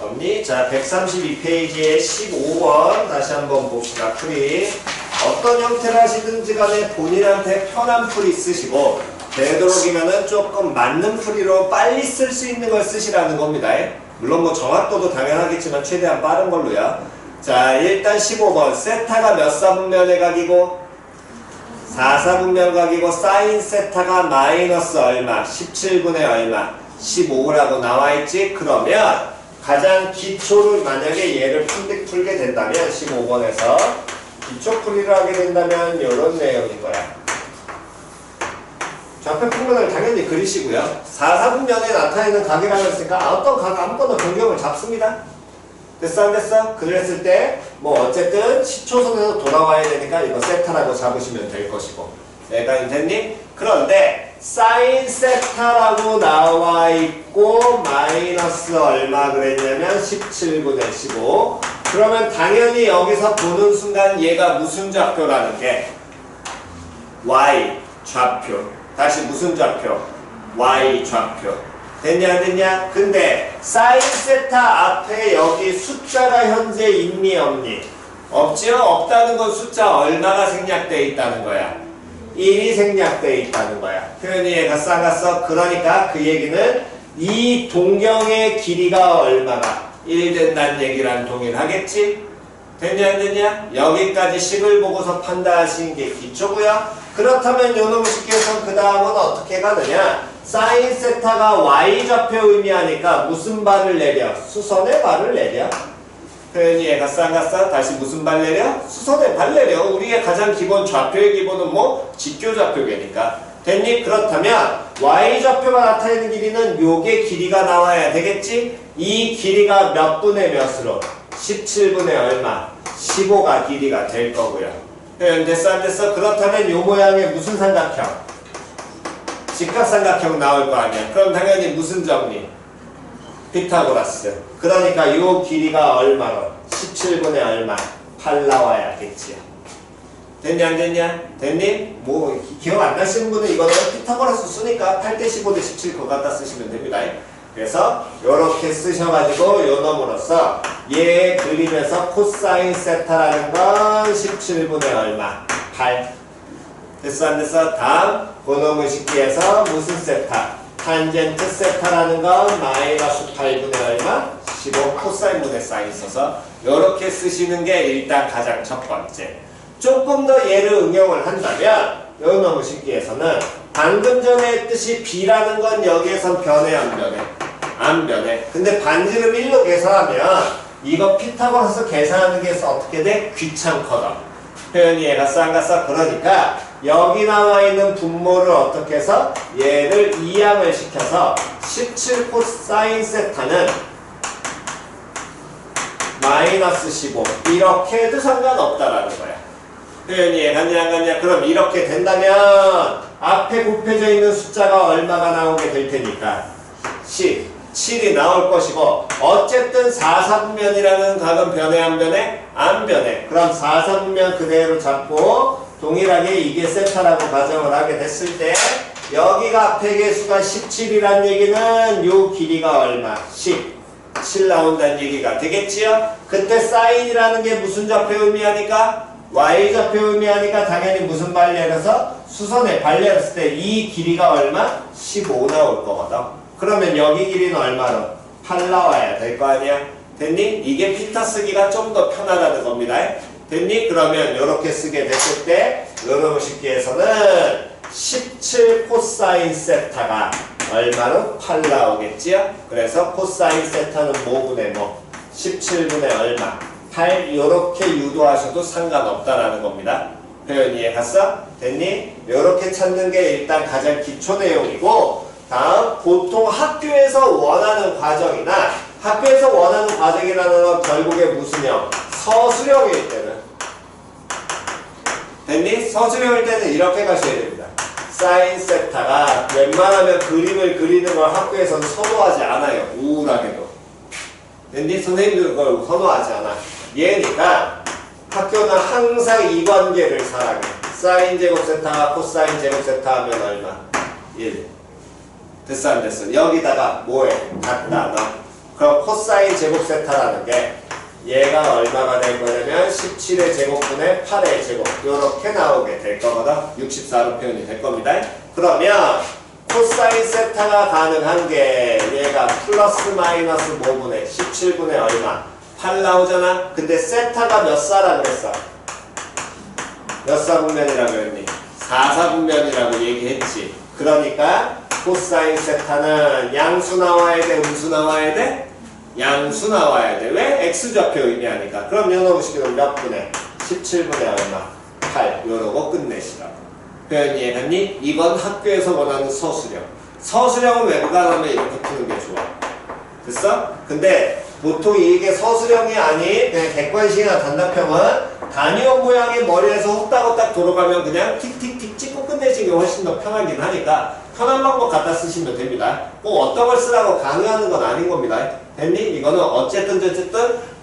없니? 자, 132페이지의 15번 다시 한번 봅시다. 풀이 어떤 형태를 하시든지 간에 본인한테 편한 풀이 쓰시고 되도록이면은 조금 맞는 풀이로 빨리 쓸 수 있는 걸 쓰시라는 겁니다. 물론 뭐 정확도도 당연하겠지만 최대한 빠른 걸로요. 자, 일단 15번 세타가 몇 사분면의 각이고 4사분면 각이고 사인 세타가 마이너스 얼마 17분의 얼마 15라고 나와있지. 그러면 가장 기초를 만약에 얘를 풀게 된다면 15번에서 기초 풀이를 하게 된다면 이런 내용일 거야. 좌표 평면을 당연히 그리시고요. 4사분면에 나타내는 각이라고 했으니까 어떤 각 아무거나 변경을 잡습니다. 됐어 안 됐어? 그랬을 때 뭐 어쨌든 시초선에서 돌아와야 되니까 이거 세타라고 잡으시면 될 것이고. 내가 됐니? 그런데 사인 세타라고 나와 있고 마이너스 얼마 그랬냐면 17분의 15. 그러면 당연히 여기서 보는 순간 얘가 무슨 좌표라는 게 y 좌표. 다시 무슨 좌표? y 좌표. 됐냐 안 됐냐? 근데 사인 세타 앞에 여기 숫자가 현재 있니 없니? 없지요? 없다는 건 숫자 얼마가 생략되어 있다는 거야? 1이 생략되어 있다는 거야. 표현이 이해갔어 안 갔어? 그러니까 그 얘기는 이 동경의 길이가 얼마나 1 된다는 얘기랑 동일하겠지? 됐냐 안 됐냐? 여기까지 식을 보고서 판단하시는 게 기초고요. 그렇다면 요놈 식에서 그 다음은 어떻게 가느냐? 사인 세타가 y좌표 의미하니까 무슨 발을 내려? 수선의 발을 내려. 표현이 이해갔어 안 갔어? 다시 무슨 발 내려? 수선의 발 내려. 우리의 가장 기본 좌표의 기본은 뭐? 직교좌표계니까. 됐니? 그렇다면 y좌표가 나타내는 길이는 요게 길이가 나와야 되겠지? 이 길이가 몇 분의 몇으로? 17분의 얼마? 15가 길이가 될 거고요. 표현 됐어 안 됐어? 그렇다면 요 모양의 무슨 삼각형? 직각삼각형 나올 거 아니야. 그럼 당연히 무슨 정리? 피타고라스. 그러니까 요 길이가 얼마로? 17분의 얼마? 8 나와야겠지요. 됐냐 안 됐냐? 됐니? 뭐 기억 안 나시는 분은 이거는 피타고라스 쓰니까 8대 15 대 17 그거 갖다 쓰시면 됩니다. 그래서 요렇게 쓰셔가지고 요 놈으로써 얘 그림에서 코사인 세타라는 건 17분의 얼마? 8. 됐어 안 됐어? 다음 고놈의 식기에서 무슨 세타? 탄젠트 세타라는 건 마이너스 8분의 얼마? 15 코사인분의 사인 써서 이렇게 쓰시는 게 일단 가장 첫 번째. 조금 더 얘를 응용을 한다면 요놈의 식기에서는 방금 전에 했듯이 b라는 건 여기에선 변해 안 변해? 안 변해. 근데 반지름 1로 계산하면 이거 피타고라스 계산하는 게 어떻게 돼? 귀찮거든. 표현이 이해갔어 안 갔어? 그러니까 여기 나와 있는 분모를 어떻게 해서 얘를 이항을 시켜서 17 코사인 세타는 마이너스 15 이렇게 해도 상관없다라는 거야. 표현이 이해갔냐 안 갔냐? 그럼 이렇게 된다면 앞에 곱해져 있는 숫자가 얼마가 나오게 될 테니까 10 7이 나올 것이고 어쨌든 4사분면이라는 각은 변해 안 변해? 안 변해. 그럼 4사분면 그대로 잡고 동일하게 이게 세타라고 가정을 하게 됐을 때 여기가 앞에 개수가 17이란 얘기는 요 길이가 얼마? 10. 7 나온다는 얘기가 되겠지요? 그때 사인이라는 게 무슨 좌표 의미하니까? y좌표 의미하니까 당연히 무슨 발 내려서? 수선에 발 내렸을 때 이 길이가 얼마? 15 나올 거거든. 그러면 여기 길이는 얼마로? 8 나와야 될 거 아니야? 됐니? 이게 피타 쓰기가 좀 더 편하다는 겁니다. 됐니? 그러면 이렇게 쓰게 됐을 때 요놈의 식기에서는 17 코사인 세타가 얼마로? 8 나오겠지요? 그래서 코사인 세타는 뭐분의 뭐? 17분의 얼마? 8 이렇게 유도하셔도 상관없다라는 겁니다. 표현 이해 갔어? 됐니? 이렇게 찾는 게 일단 가장 기초 내용이고 다음 보통 학교에서 원하는 과정이나 학교에서 원하는 과정이라는 건 결국에 무슨 형? 서술형일 때는 됐니? 서술형일 때는 이렇게 가셔야 됩니다. 사인 세타가 웬만하면 그림을 그리는 걸 학교에서는 선호하지 않아요. 우울하게도. 됐니? 선생님들 그걸 선호하지 않아. 얘니까 학교는 항상 이 관계를 사랑해. 사인 제곱 세타, 코사인 제곱 세타 하면 얼마? 1. 됐어 안 됐어? 여기다가 뭐해? 갖다 놔. 그럼 코사인 제곱 세타라는 게 얘가 얼마가 될 거냐면 17의 제곱분의 8의 제곱 이렇게 나오게 될 거거든. 64로 표현이 될 겁니다. 그러면 코사인 세타가 가능한 게 얘가 플러스 마이너스 5분의 17분의 얼마? 8 나오잖아. 근데 세타가 몇 사라고 그랬어? 몇 사분면이라고 했니? 4사분면이라고 얘기했지. 그러니까 코사인 세타는 양수 나와야 돼? 음수 나와야 돼? 양수 나와야 돼. 왜? X좌표 의미하니까. 그럼 연어보시기로 몇 분의? 17분의 얼마? 8. 요러고 끝내시라고. 표현 이해했니? 이건 학교에서 원하는 서술형. 서술형은 웬간하면 이렇게 푸는 게 좋아. 됐어? 근데 보통 이게 서술형이 아닌 그냥 객관식이나 단답형은 단위원 모양의 머리에서 후딱후딱 돌아가면 그냥 틱틱틱 찍고 끝내시는 게 훨씬 더 편하긴 하니까 편한 방법 갖다 쓰시면 됩니다. 꼭 어떤 걸 쓰라고 강요하는 건 아닌 겁니다. 됐니? 이거는 어쨌든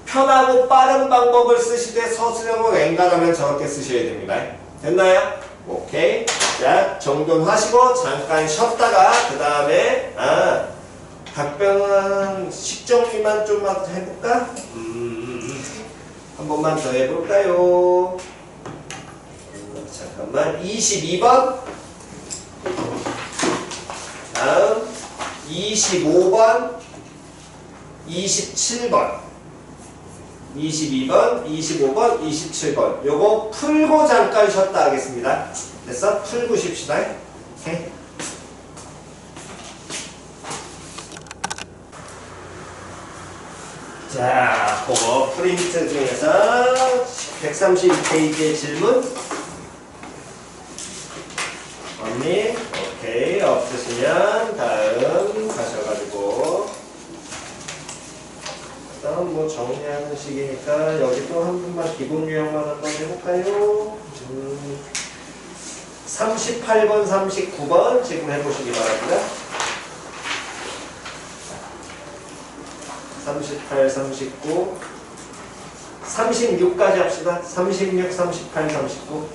편하고 빠른 방법을 쓰시되 서술형은 웬간하면 저렇게 쓰셔야 됩니다. 됐나요? 오케이. 자, 정돈하시고 잠깐 쉬었다가 그 다음에 답변은 식정리만 좀만 해볼까? 한 번만 더 해볼까요? 잠깐만. 22번. 다음 25번, 27번, 22번, 25번, 27번. 요거 풀고 잠깐 쉬었다 하겠습니다. 됐어? 풀고 쉽시다. 오케이. 자, 그거 프린트 중에서 132페이지의 질문. 언니, 오케이. 없으시면 다음 가셔가지고 다음 뭐 정리하는 식이니까 여기 또 한 분만 기본 유형만 한번 해볼까요? 38번, 39번 지금 해보시기 바랍니다. 38, 39, 36까지 합시다. 36, 38, 39.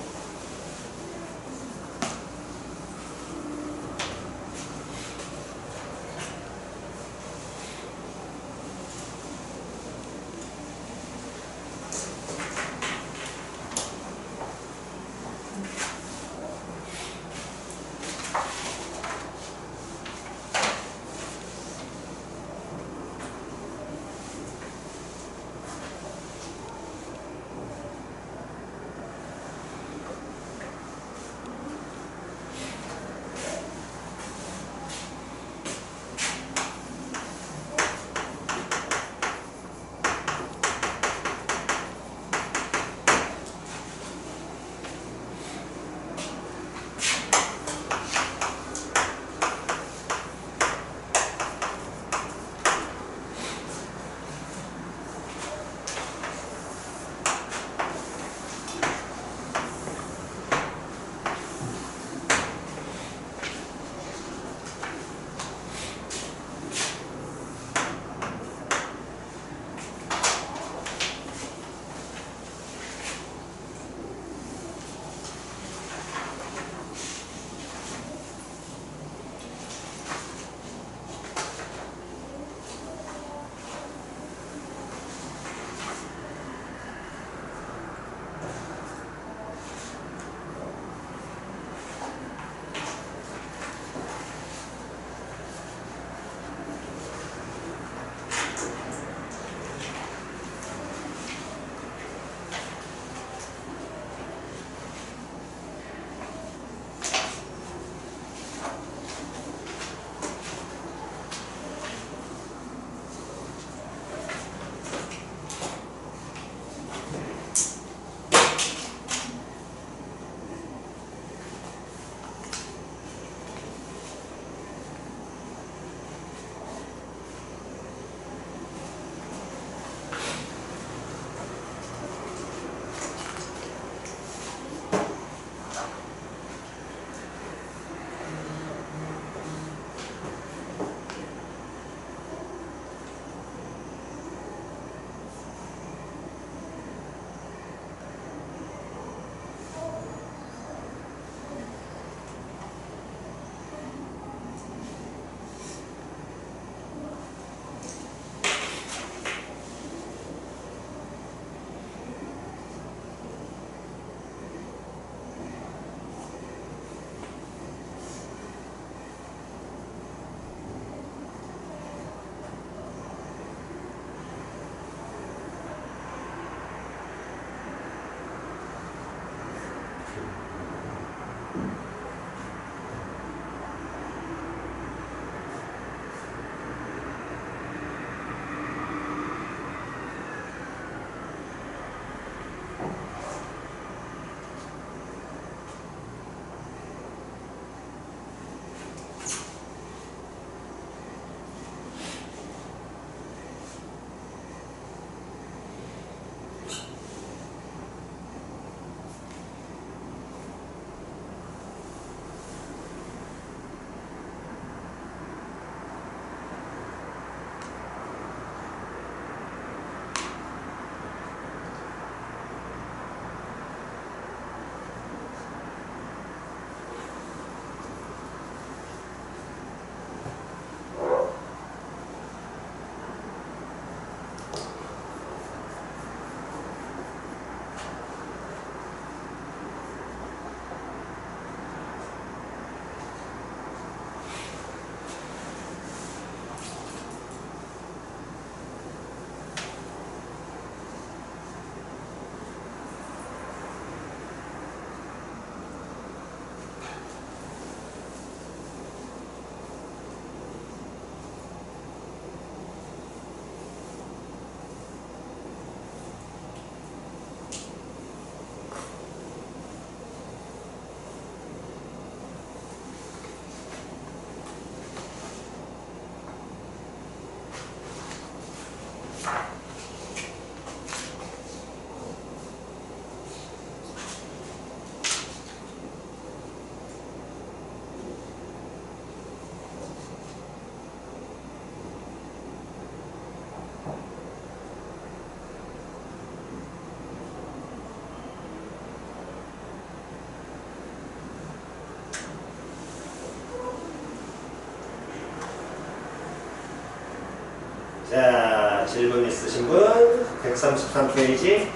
자, 질문 있으신 분 133페이지.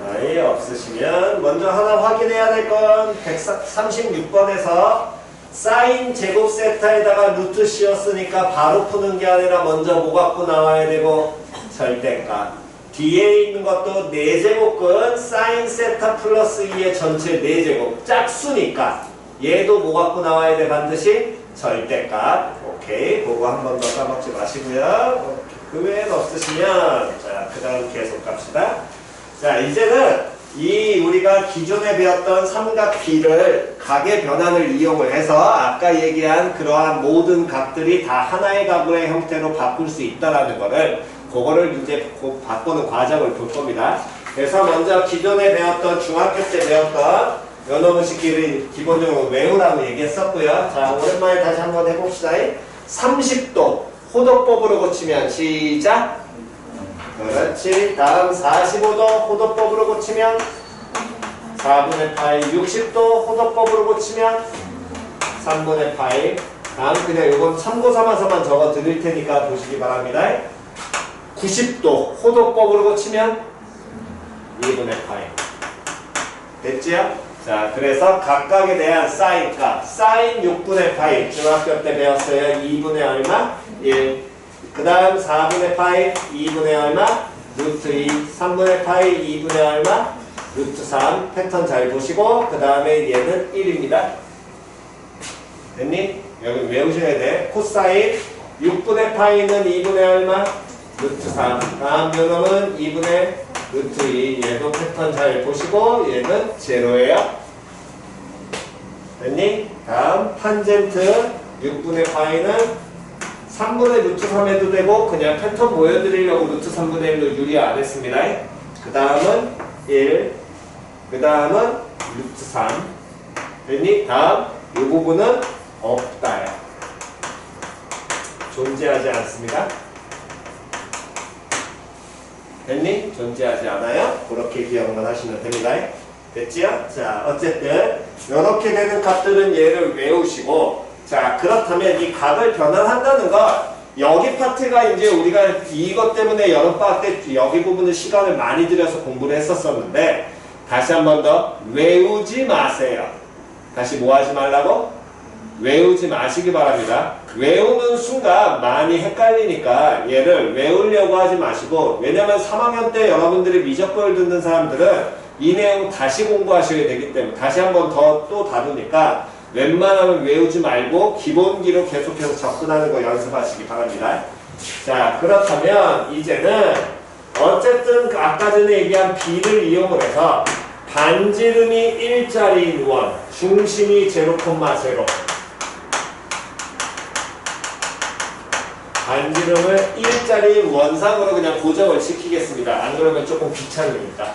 아예 없으시면 먼저 하나 확인해야 될 건 136번에서 사인 제곱 세타에다가 루트 씌웠으니까 바로 푸는 게 아니라 먼저 뭐 갖고 나와야 되고 절대값. 뒤에 있는 것도 4제곱근 사인 세타 플러스 2의 전체 4제곱 짝수니까 얘도 뭐 갖고 나와야 돼? 반드시 절대값. 오케이, 그거 한 번 더 까먹지 마시고요. 그 외엔 없으시면 자, 그 다음 계속 갑시다. 자, 이제는 이 우리가 기존에 배웠던 삼각 B를 각의 변환을 이용을 해서 아까 얘기한 그러한 모든 각들이 다 하나의 각의 형태로 바꿀 수 있다라는 거를 그거를 이제 바꾸는 과정을 볼 겁니다. 그래서 먼저 기존에 배웠던 중학교 때 배웠던 요놈의 식기를 기본적으로 외우라고 얘기했었고요. 자, 오랜만에 다시 한번 해봅시다. 30도 호도법으로 고치면 시작. 그렇지. 다음 45도 호도법으로 고치면 4분의 파이. 60도 호도법으로 고치면 3분의 파이. 다음 그냥 이건 참고 삼아서만 적어 드릴 테니까 보시기 바랍니다. 90도 호도법으로 고치면 2분의 파이. 됐지요? 자, 그래서 각각에 대한 사인 값. 사인 6분의 파이. 중학교 때 배웠어요. 2분의 얼마? 1. 그 다음 4분의 파이 2분의 얼마? 루트 2. 3분의 파이 2분의 얼마? 루트 3. 패턴 잘 보시고 그 다음에 얘는 1입니다. 됐니? 여기 외우셔야 돼. 코사인 6분의 파이는 2분의 얼마? 루트 3. 다음 요놈은 2분의 루트 2. 얘도 패턴 잘 보시고 얘는 제로예요. 됐니? 다음 탄젠트 6분의 파이는 3분의 루트 3 해도 되고 그냥 패턴 보여드리려고 루트 3분의 1로 유리 안 했습니다. 그 다음은 1. 그 다음은 루트 3. 됐니? 다음 이 부분은 없다요. 존재하지 않습니다. 됐니? 존재하지 않아요. 그렇게 기억만 하시면 됩니다. 됐지요? 자, 어쨌든 이렇게 되는 값들은 얘를 외우시고 자, 그렇다면 이 각을 변환한다는 건 여기 파트가 이제 우리가 이것 때문에 여름방학 때 여기 부분을 시간을 많이 들여서 공부를 했었었는데 다시 한 번 더 외우지 마세요. 다시 뭐 하지 말라고? 외우지 마시기 바랍니다. 외우는 순간 많이 헷갈리니까 얘를 외우려고 하지 마시고 왜냐면 3학년 때 여러분들이 미적분을 듣는 사람들은 이 내용 다시 공부하셔야 되기 때문에 다시 한 번 더 또 다루니까 웬만하면 외우지 말고 기본기로 계속해서 접근하는 거 연습하시기 바랍니다. 자, 그렇다면 이제는 어쨌든 아까 전에 얘기한 B를 이용을 해서 반지름이 1짜리인 원, 중심이 0,0 반지름을 1짜리 원상으로 그냥 고정을 시키겠습니다. 안 그러면 조금 귀찮으니까.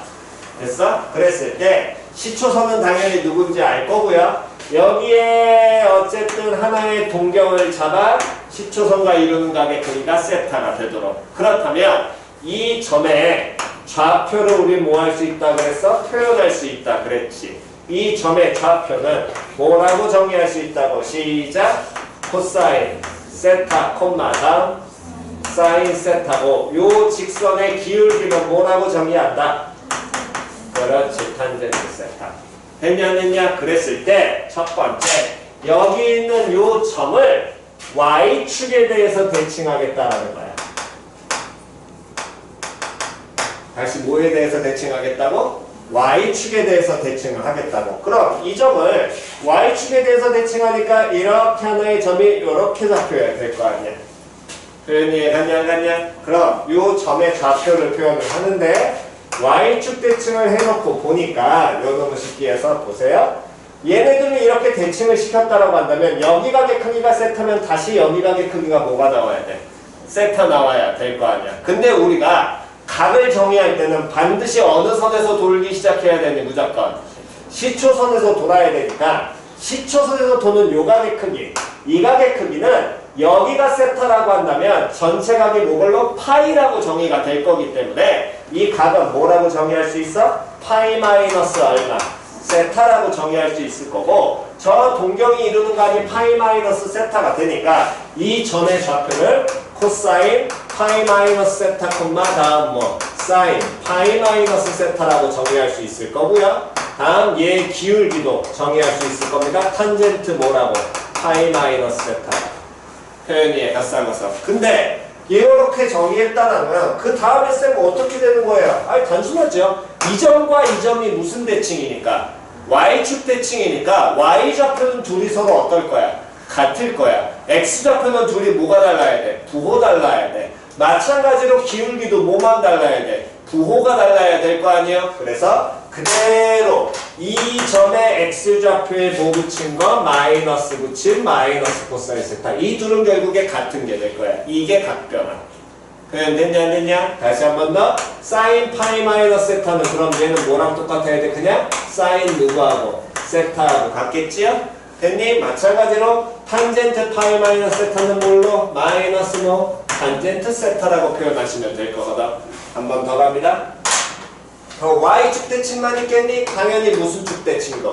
됐어? 그랬을 때 시초선은 당연히 누군지 알 거고요. 여기에 어쨌든 하나의 동경을 잡아 시초선과 이루는 각의 크기가 세타가 되도록. 그렇다면 이 점의 좌표를 우리 뭐 할 수 있다 그랬어? 표현할 수 있다 그랬지. 이 점의 좌표는 뭐라고 정의할 수 있다고? 시작! 코사인 세타 콤마 다음 사인 세타고 요 직선의 기울기는 뭐라고 정의한다? 그렇지. 탄젠트 세타. 됐냐 안 됐냐? 그랬을 때 첫 번째 여기 있는 요 점을 Y축에 대해서 대칭하겠다라는 거야. 다시 뭐에 대해서 대칭하겠다고? Y축에 대해서 대칭을 하겠다고. 그럼 이 점을 Y축에 대해서 대칭하니까 이렇게 하나의 점이 이렇게 잡혀야 될 거 아니야. 표현이 갔냐 안 갔냐? 그럼 요 점의 좌표를 표현을 하는데 Y축 대칭을 해놓고 보니까 요 놈의 식기에서 보세요. 얘네들을 이렇게 대칭을 시켰다라고 한다면 여기 각의 크기가 세타면 다시 여기 각의 크기가 뭐가 나와야 돼? 세타 나와야 될 거 아니야. 근데 우리가 각을 정의할 때는 반드시 어느 선에서 돌기 시작해야 되니 무조건 시초선에서 돌아야 되니까 시초선에서 도는 요 각의 크기, 이 각의 크기는 여기가 세타라고 한다면 전체 각이 뭐걸로? 파이라고 정의가 될 거기 때문에 이 각은 뭐라고 정의할 수 있어? 파이 마이너스 얼마? 세타라고 정의할 수 있을 거고 저 동경이 이루는 각이 파이 마이너스 세타가 되니까 이 점의 좌표를 코사인 파이 마이너스 세타 콤마 다음 뭐 사인 파이 마이너스 세타라고 정의할 수 있을 거고요. 다음 얘 기울기도 정의할 수 있을 겁니다. 탄젠트 뭐라고? 파이 마이너스 세타. 표현이 낯설어서. 근데 이렇게 정의했다는 그 다음에 쌤 어떻게 되는 거예요? 아니 단순하죠. 이 점과 이 점이 무슨 대칭이니까? y축 대칭이니까 y좌표는 둘이 서로 어떨 거야? 같을 거야. x좌표는 둘이 뭐가 달라야 돼? 부호 달라야 돼. 마찬가지로 기울기도 뭐만 달라야 돼? 부호가 달라야 될 거 아니에요? 그래서 그대로 이 점의 x좌표에 뭐 붙인 거? 마이너스 붙인 마이너스 코사인 세타. 이 둘은 결국에 같은 게 될 거야. 이게 각변화. 표현 됐냐 안 됐냐? 다시 한 번 더. 사인 파이 마이너스 세타는 그럼 얘는 뭐랑 똑같아야 돼? 그냥 사인 누구하고? 세타하고 같겠지요? 됐니? 마찬가지로 탄젠트 파이 마이너스 세타는 뭘로? 마이너스 뭐? 탄젠트 세타라고 표현하시면 될 거거든. 한 번 더 갑니다. y축 대칭만 있겠니? 당연히 무슨 축 대칭도?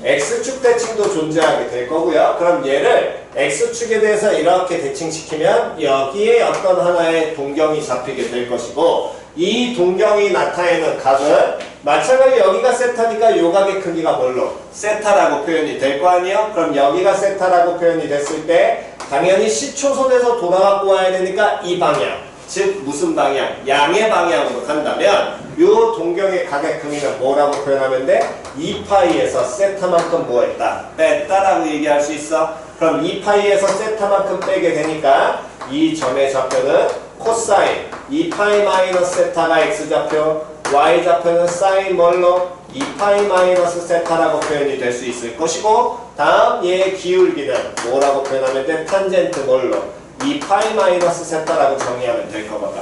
x축 대칭도 존재하게 될 거고요. 그럼 얘를 x축에 대해서 이렇게 대칭시키면 여기에 어떤 하나의 동경이 잡히게 될 것이고 이 동경이 나타내는 각은 마찬가지로 여기가 세타니까 요 각의 크기가 뭘로? 세타라고 표현이 될 거 아니에요? 그럼 여기가 세타라고 표현이 됐을 때 당연히 시초선에서 돌아가고 와야 되니까 이 방향 즉 무슨 방향? 양의 방향으로 간다면 요 동경의 각의 크기는 뭐라고 표현하면 돼? 2파이에서 세타만큼 뭐 했다? 뺐다라고 얘기할 수 있어. 그럼 2파이에서 세타만큼 빼게 되니까 이 점의 좌표는 코사인 2파이 마이너스 세타가 x좌표 y좌표는 사인 뭘로? 2파이 마이너스 세타라고 표현이 될 수 있을 것이고 다음 얘의 기울기는 뭐라고 표현하면 돼? 탄젠트 뭘로? 2파이 마이너스 세타라고 정의하면 될 거거든.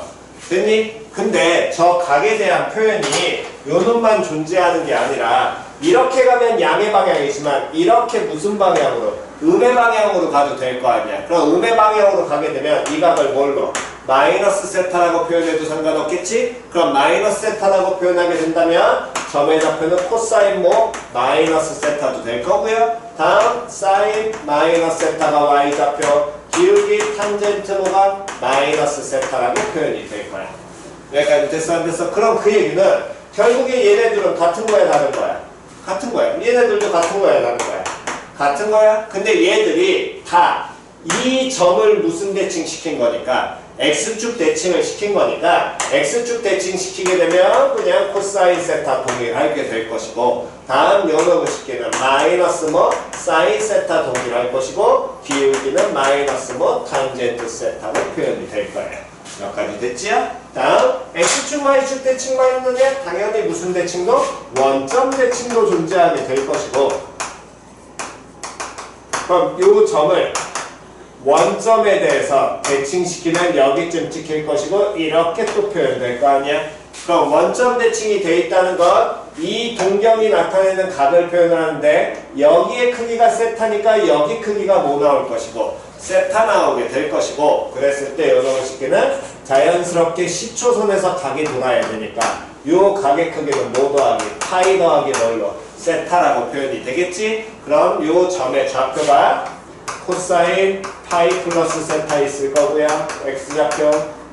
됐니? 근데 저 각에 대한 표현이 요 놈만 존재하는 게 아니라 이렇게 가면 양의 방향이지만 이렇게 무슨 방향으로? 음의 방향으로 가도 될 거 아니야. 그럼 음의 방향으로 가게 되면 이 각을 뭘로? 마이너스 세타라고 표현해도 상관없겠지? 그럼 마이너스 세타라고 표현하게 된다면 점의 좌표는 코사인 뭐? 마이너스 세타도 될 거고요. 다음 사인 마이너스 세타가 y좌표 기울기 탄젠트 뭐가? 마이너스 세타라고 표현이 될 거야. 여기까지 됐어 안 됐어? 그럼 그 얘기는 결국에 얘네들은 같은 거야 다른 거야? 같은 거야. 얘네들도 같은 거야 다른 거야? 같은 거야? 근데 얘들이 다 이 점을 무슨 대칭 시킨 거니까 x축 대칭을 시킨 거니까 x축 대칭 시키게 되면 그냥 코사인 세타 동일하게 될 것이고 다음 요놈을 시키면 마이너스 뭐 사인 세타 동일할 것이고 기울기는 마이너스 뭐 탄젠트 세타로 표현이 될 거예요. 여기까지 됐지요? 다음 x축 y축 대칭만 있느냐? 당연히 무슨 대칭도? 원점 대칭도 존재하게 될 것이고 그럼 요 점을 원점에 대해서 대칭시키면 여기쯤 찍힐 것이고 이렇게 또 표현될 거 아니야? 그럼 원점 대칭이 돼 있다는 건 이 동경이 나타내는 각을 표현하는데 여기의 크기가 세타니까 여기 크기가 뭐 나올 것이고 세타 나오게 될 것이고 그랬을 때 요놈을 시키는 자연스럽게 시초선에서 각이 돌아야 되니까 요 각의 크기는 뭐 더하기? 파이 더하기 뭘로? 세타라고 표현이 되겠지? 그럼 요 점의 좌표가 코사인 파이 플러스 세타 있을 거고요. x좌표,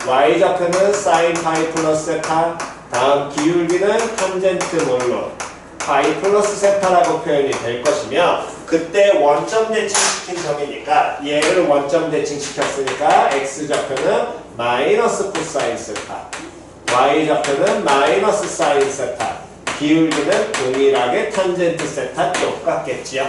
y좌표는 사인 파이 플러스 세타 다음 기울기는 탄젠트 뭘로? 파이 플러스 세타라고 표현이 될 것이며 그때 원점 대칭시킨 점이니까 얘를 원점 대칭시켰으니까 x좌표는 마이너스 코사인 세타 y좌표는 마이너스 사인 세타 기울기는 동일하게 탄젠트 세타 똑같겠지요.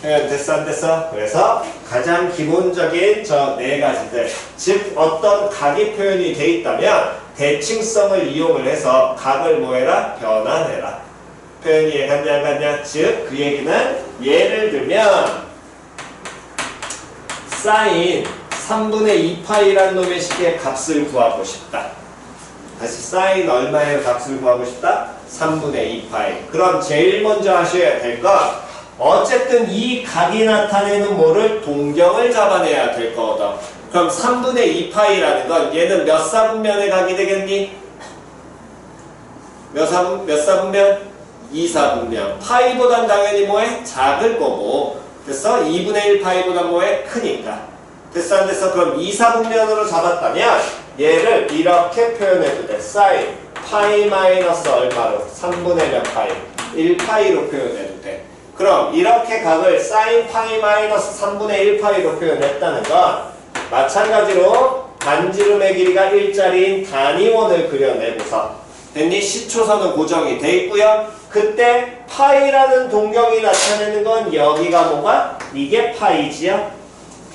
됐어 안 됐어? 그래서 가장 기본적인 저 네 가지들 즉 어떤 각이 표현이 돼 있다면 대칭성을 이용을 해서 각을 뭐해라? 변환해라. 표현이 이해갔냐 안 갔냐? 즉 그 얘기는 예를 들면 사인 3분의 2파이라는 놈의 식의 값을 구하고 싶다. 다시 사인 얼마의 값을 구하고 싶다? 3분의 2파이. 그럼 제일 먼저 하셔야 될 건 어쨌든 이 각이 나타내는 뭐를? 동경을 잡아내야 될 거거든. 그럼 3분의 2파이라는 건 얘는 몇 사분면의 각이 되겠니? 몇 사분면? 2사분면. 파이보단 당연히 뭐해? 작을 거고. 그래서 2분의 1 파이보단 뭐해? 크니까. 됐어 안 됐어? 그럼 2사분면으로 잡았다면 얘를 이렇게 표현해도 돼. 사인 파이 마이너스 얼마로? 3분의 몇 파이? 1파이로 표현해도 돼. 그럼 이렇게 각을 사인 파이 마이너스 3분의 1파이로 표현했다는 건 마찬가지로 반지름의 길이가 1짜리인 단위원을 그려내고서 됐니? 시초선은 고정이 돼 있고요. 그때 파이라는 동경이 나타내는 건 여기가 뭐가? 이게 파이지요?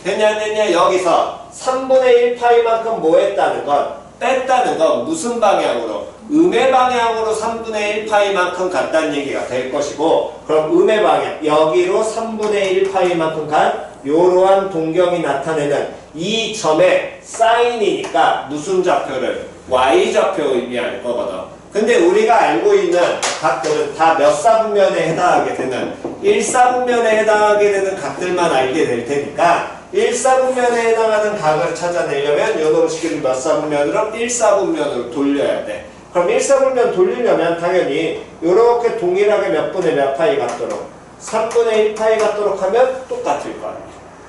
됐냐 안 됐냐? 여기서 3분의 1파이만큼 뭐 했다는 건? 뺐다는 건 무슨 방향으로? 음의 방향으로 3분의 1파이만큼 갔다는 얘기가 될 것이고, 그럼 음의 방향 여기로 3분의 1파이만큼 간 이러한 동경이 나타내는 이 점의 사인이니까 무슨 좌표를? Y좌표 의미할 거거든. 근데 우리가 알고 있는 각들은 다 몇 사분면에 해당하게 되는 1사분면에 해당하게 되는 각들만 알게 될 테니까 1사분면에 해당하는 각을 찾아내려면 요 놈식을 몇 사분면으로? 1사분면으로 돌려야 돼. 그럼 1사분면 돌리려면 당연히 이렇게 동일하게 몇 분의 몇 파이 같도록 3분의 1파이 같도록 하면 똑같을 거야.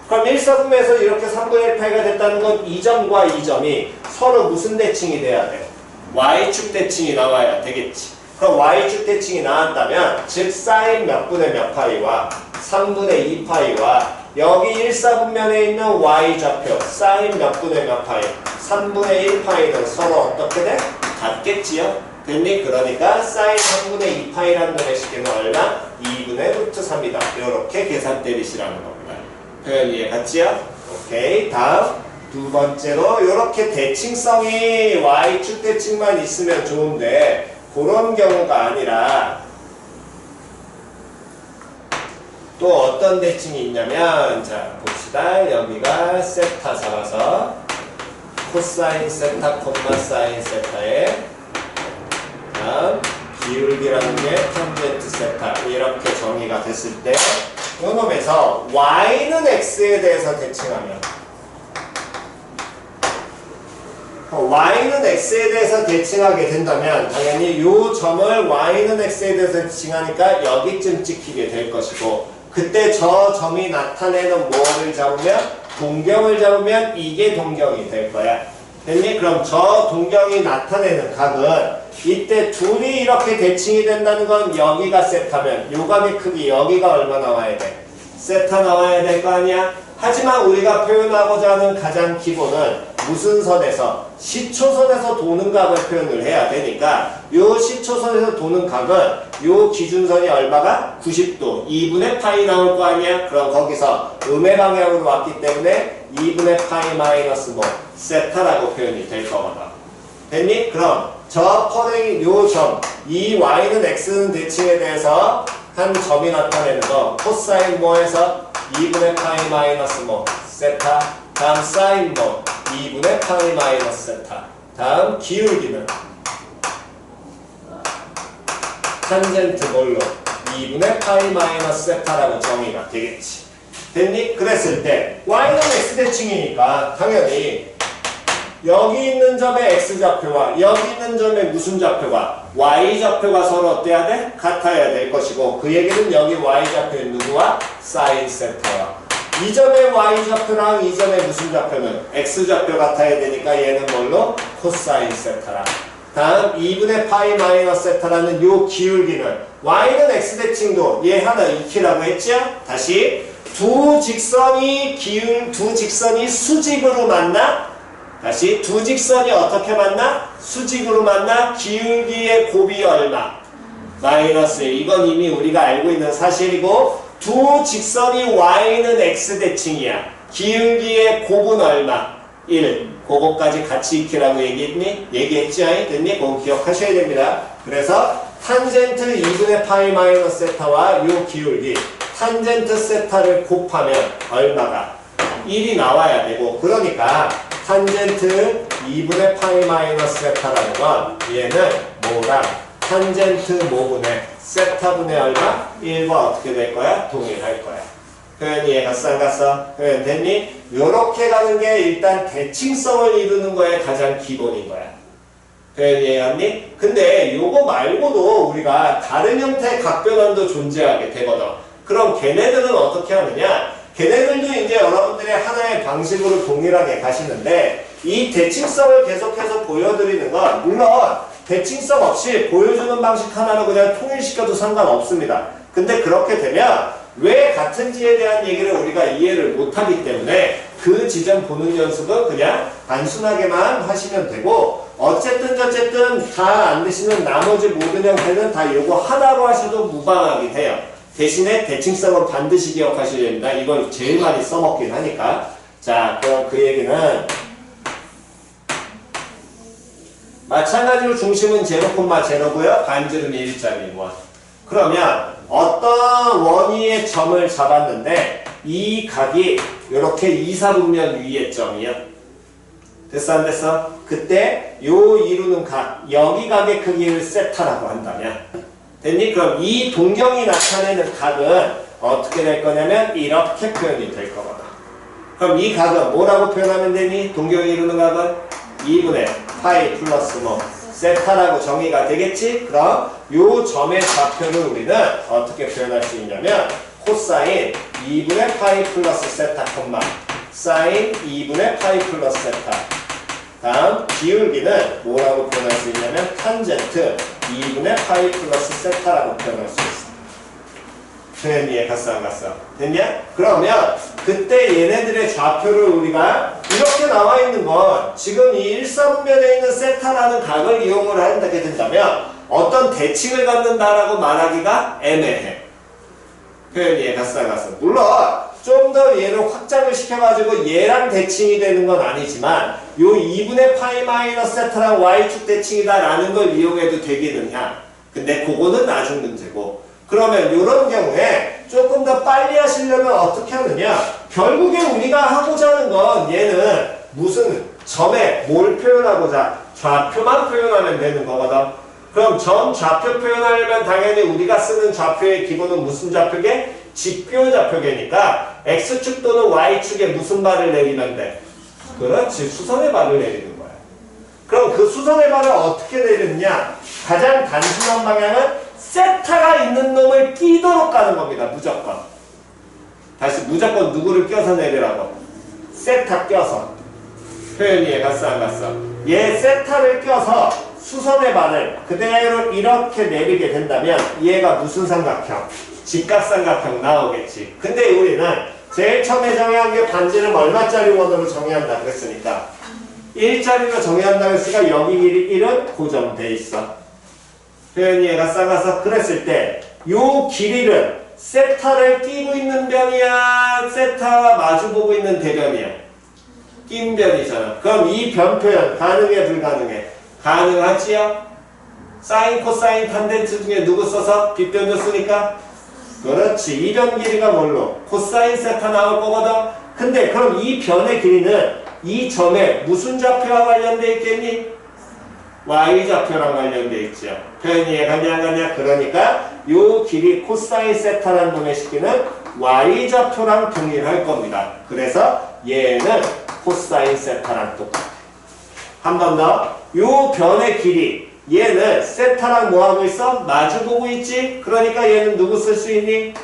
그럼 1사분면에서 이렇게 3분의 1파이가 됐다는 건 이 점과 이 점이 서로 무슨 대칭이 돼야 돼? Y축 대칭이 나와야 되겠지. 그럼 Y축 대칭이 나왔다면 즉 사인 몇 분의 몇 파이와 3분의 2파이와 여기 1사분면에 있는 Y좌표 사인 몇 분의 몇 파이 3분의 1파이는 서로 어떻게 돼? 같겠지요? 됐니? 그러니까 사인 3분의 2파이라는 놈의 식기는 얼마? 2분의 루트 3이다. 이렇게 계산 때리시라는 겁니다. 표현 이해 갔지요? 오케이. 다음 두 번째로 이렇게 대칭성이 Y축 대칭만 있으면 좋은데 그런 경우가 아니라 또 어떤 대칭이 있냐면 자 봅시다. 여기가 세타 잡아서 코사인 세타 콤마 사인 세타에 다음 기울기라는 게 탄젠트 세타 이렇게 정의가 됐을 때 이 놈에서 Y는 X에 대해서 대칭하면 Y는 X에 대해서 대칭하게 된다면 당연히 이 점을 Y는 X에 대해서 대칭하니까 여기쯤 찍히게 될 것이고 그때 저 점이 나타내는 뭐를 잡으면 동경을 잡으면 이게 동경이 될 거야. 됐니? 그럼 저 동경이 나타내는 각은 이때 둘이 이렇게 대칭이 된다는 건 여기가 세타면 요 각의 크기 여기가 얼마 나와야 돼? 세타 나와야 될 거 아니야? 하지만 우리가 표현하고자 하는 가장 기본은 무슨 선에서? 시초선에서 도는 각을 표현을 해야 되니까 요 시초선에서 도는 각은 요 기준선이 얼마가? 90도 2분의 파이 나올 거 아니야? 그럼 거기서 음의 방향으로 왔기 때문에 2분의 파이 마이너스 뭐 세타라고 표현이 될 거거든. 됐니? 그럼 저 퍼댕이 요 점, 이 Y는 X는 대칭에 대해서 한 점이 나타내는 거 코사인 뭐에서 2분의 파이 마이너스 뭐 세타 다음 사인 뭐 2분의 파이 마이너스 세타 다음 기울기는 탄젠트 뭘로 2분의 파이 마이너스 세타라고 정의가 되겠지. 됐니? 그랬을 때 Y는 X 대칭이니까 당연히 여기 있는 점의 X좌표와 여기 있는 점의 무슨 좌표가 Y좌표가 서로 어때야 돼? 같아야 될 것이고 그 얘기는 여기 Y좌표인 누구와? 사인 세타와 이 점의 Y좌표랑 이 점의 무슨 좌표는 X좌표 같아야 되니까 얘는 뭘로? 코사인 세타라. 다음 2분의 파이 마이너스 세타라는 요 기울기는 Y는 X 대칭도 얘 하나 익히라고 했죠? 다시 두 직선이 수직으로 만나? 다시 두 직선이 어떻게 만나? 수직으로 만나? 기울기의 곱이 얼마? 마이너스 1. 이건 이미 우리가 알고 있는 사실이고 두 직선이 Y는 X 대칭이야. 기울기의 곱은 얼마? 1. 그거까지 같이 익히라고 얘기했니? 얘기했지? 됐니? 그거 기억하셔야 됩니다. 그래서 탄젠트 2분의 파이 마이너스 세타와 요 기울기 탄젠트 세타를 곱하면 얼마가? 1이 나와야 되고 그러니까 탄젠트 2분의 파이 마이너스 세타라는 건 얘는 뭐랑 탄젠트 모분의 세타분의 얼마? 1과 어떻게 될 거야? 동일할 거야. 표현 이해 갔어 안 갔어? 표현 됐니? 요렇게 가는 게 일단 대칭성을 이루는 거에 가장 기본인 거야. 표현 이해 갔니? 근데 요거 말고도 우리가 다른 형태의 각변환도 존재하게 되거든. 그럼 걔네들은 어떻게 하느냐? 걔네들도 이제 여러분들의 하나의 방식으로 동일하게 가시는데 이 대칭성을 계속해서 보여드리는 건 물론 대칭성 없이 보여주는 방식 하나로 그냥 통일시켜도 상관없습니다. 근데 그렇게 되면 왜 같은지에 대한 얘기를 우리가 이해를 못하기 때문에 그 지점 보는 연습은 그냥 단순하게만 하시면 되고 어쨌든 다 안 되시는 나머지 모든 형태는 다 이거 하나로 하셔도 무방하긴 해요. 대신에 대칭성은 반드시 기억하셔야 됩니다. 이걸 제일 많이 써먹긴 하니까. 자, 그럼 그 얘기는 마찬가지로 중심은 제로 콤마 제로고요. 반지름이 1.1원. 그러면 어떤 원위의 점을 잡았는데 이 각이 이렇게 2, 4분면 위의 점이요. 됐어 안 됐어? 그때 요 이루는 각, 여기 각의 크기를 세타라고 한다면 됐니? 그럼 이 동경이 나타내는 각은 어떻게 될 거냐면 이렇게 표현이 될 거거든. 그럼 이 각은 뭐라고 표현하면 되니? 동경이 이루는 각은 2분의 파이 플러스 뭐 세타라고 정의가 되겠지? 그럼 요 점의 좌표를 우리는 어떻게 표현할 수 있냐면 코사인 2분의 파이 플러스 세타 콤마 사인 2분의 파이 플러스 세타. 다음 기울기는 뭐라고 표현할 수 있냐면 탄젠트 2분의 파이 플러스 세타라고 표현할 수 있어. 표현 이해 갔어 안 갔어? 됐냐? 그러면 그때 얘네들의 좌표를 우리가 이렇게 나와 있는 건 지금 이 1사분면에 있는 세타라는 각을 이용을 하게 된다면 어떤 대칭을 갖는다라고 말하기가 애매해. 표현 이해 갔어 안 갔어? 물론 좀 더 얘를 확장을 시켜가지고 얘랑 대칭이 되는 건 아니지만 요 2분의 파이 마이너스 세타랑 y축 대칭이다 라는 걸 이용해도 되기는 해. 근데 그거는 나중 문제고 그러면 이런 경우에 조금 더 빨리 하시려면 어떻게 하느냐 결국에 우리가 하고자 하는 건 얘는 무슨 점에 뭘 표현하고자 좌표만 표현하면 되는 거거든. 그럼 점 좌표 표현하려면 당연히 우리가 쓰는 좌표의 기본은 무슨 좌표게? 직교 좌표계니까 X축 또는 Y축에 무슨 발을 내리면 돼? 그렇지. 수선의 발을 내리는 거야. 그럼 그 수선의 발을 어떻게 내리느냐? 가장 단순한 방향은 세타가 있는 놈을 끼도록 가는 겁니다. 무조건. 다시 무조건 누구를 껴서 내리라고? 세타 껴서. 표현 이해 갔어 안 갔어? 얘 세타를 껴서 수선의 발을 그대로 이렇게 내리게 된다면 얘가 무슨 삼각형? 직각삼각형 나오겠지. 근데 우리는 제일 처음에 정의한 게 반지름 얼마짜리 원으로 정의한다 그랬으니까 1짜리로 정의한다 그랬으니까 여기 길이 1은 고정돼 있어. 표현 이해가 싸가서 그랬을 때 요 길이를 세타를 끼고 있는 변이야? 세타와 마주보고 있는 대변이야? 낀 변이잖아. 그럼 이 변 표현 가능해 불가능해? 가능하지요? 사인, 코사인, 탄젠트 중에 누구 써서 빗변도 쓰니까? 그렇지. 이 변 길이가 뭘로? 코사인 세타 나올 거거든. 근데 그럼 이 변의 길이는 이 점에 무슨 좌표와 관련돼 있겠니? y좌표랑 관련돼 있죠. 표현 이해 갔냐 안 갔냐? 그러니까 요 길이 코사인 세타라는 놈의 식기는 y좌표랑 동일할 겁니다. 그래서 얘는 코사인 세타랑 똑같아. 한 번 더. 요 변의 길이 얘는 세타랑 뭐하고 있어? 마주보고 있지? 그러니까 얘는 누구 쓸 수 있니?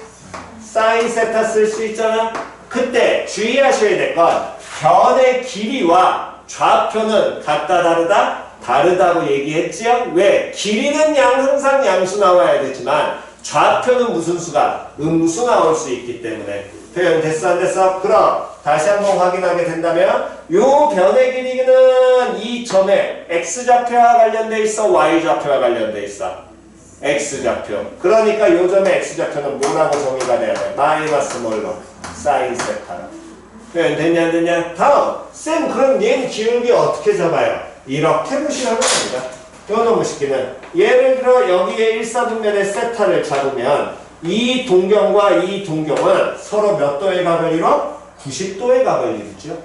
사인 세타 쓸 수 있잖아? 그때 주의하셔야 될 건 변의 길이와 좌표는 같다 다르다? 다르다고 얘기했지요? 왜? 길이는 항상 양수 나와야 되지만 좌표는 무슨 수가? 음수 나올 수 있기 때문에. 표현 됐어 안 됐어? 그럼 다시 한번 확인하게 된다면 요 변의 길이는 이 점에 x좌표와 관련돼 있어? y좌표와 관련돼 있어? x좌표. 그러니까 요 점의 x좌표는 뭐라고 정의가 돼야 돼? 마이너스 뭘로? 사인 세타로. 표현 됐냐 안 됐냐? 다음 쌤 그럼 얘는 기울기 어떻게 잡아요? 이렇게 무시하는 겁니다. 요 놈의 식기는 예를 들어 여기에 1사분면의 세타를 잡으면 이 동경과 이 동경은 서로 몇 도의 각을 이뤄? 90도의 각을 이루죠.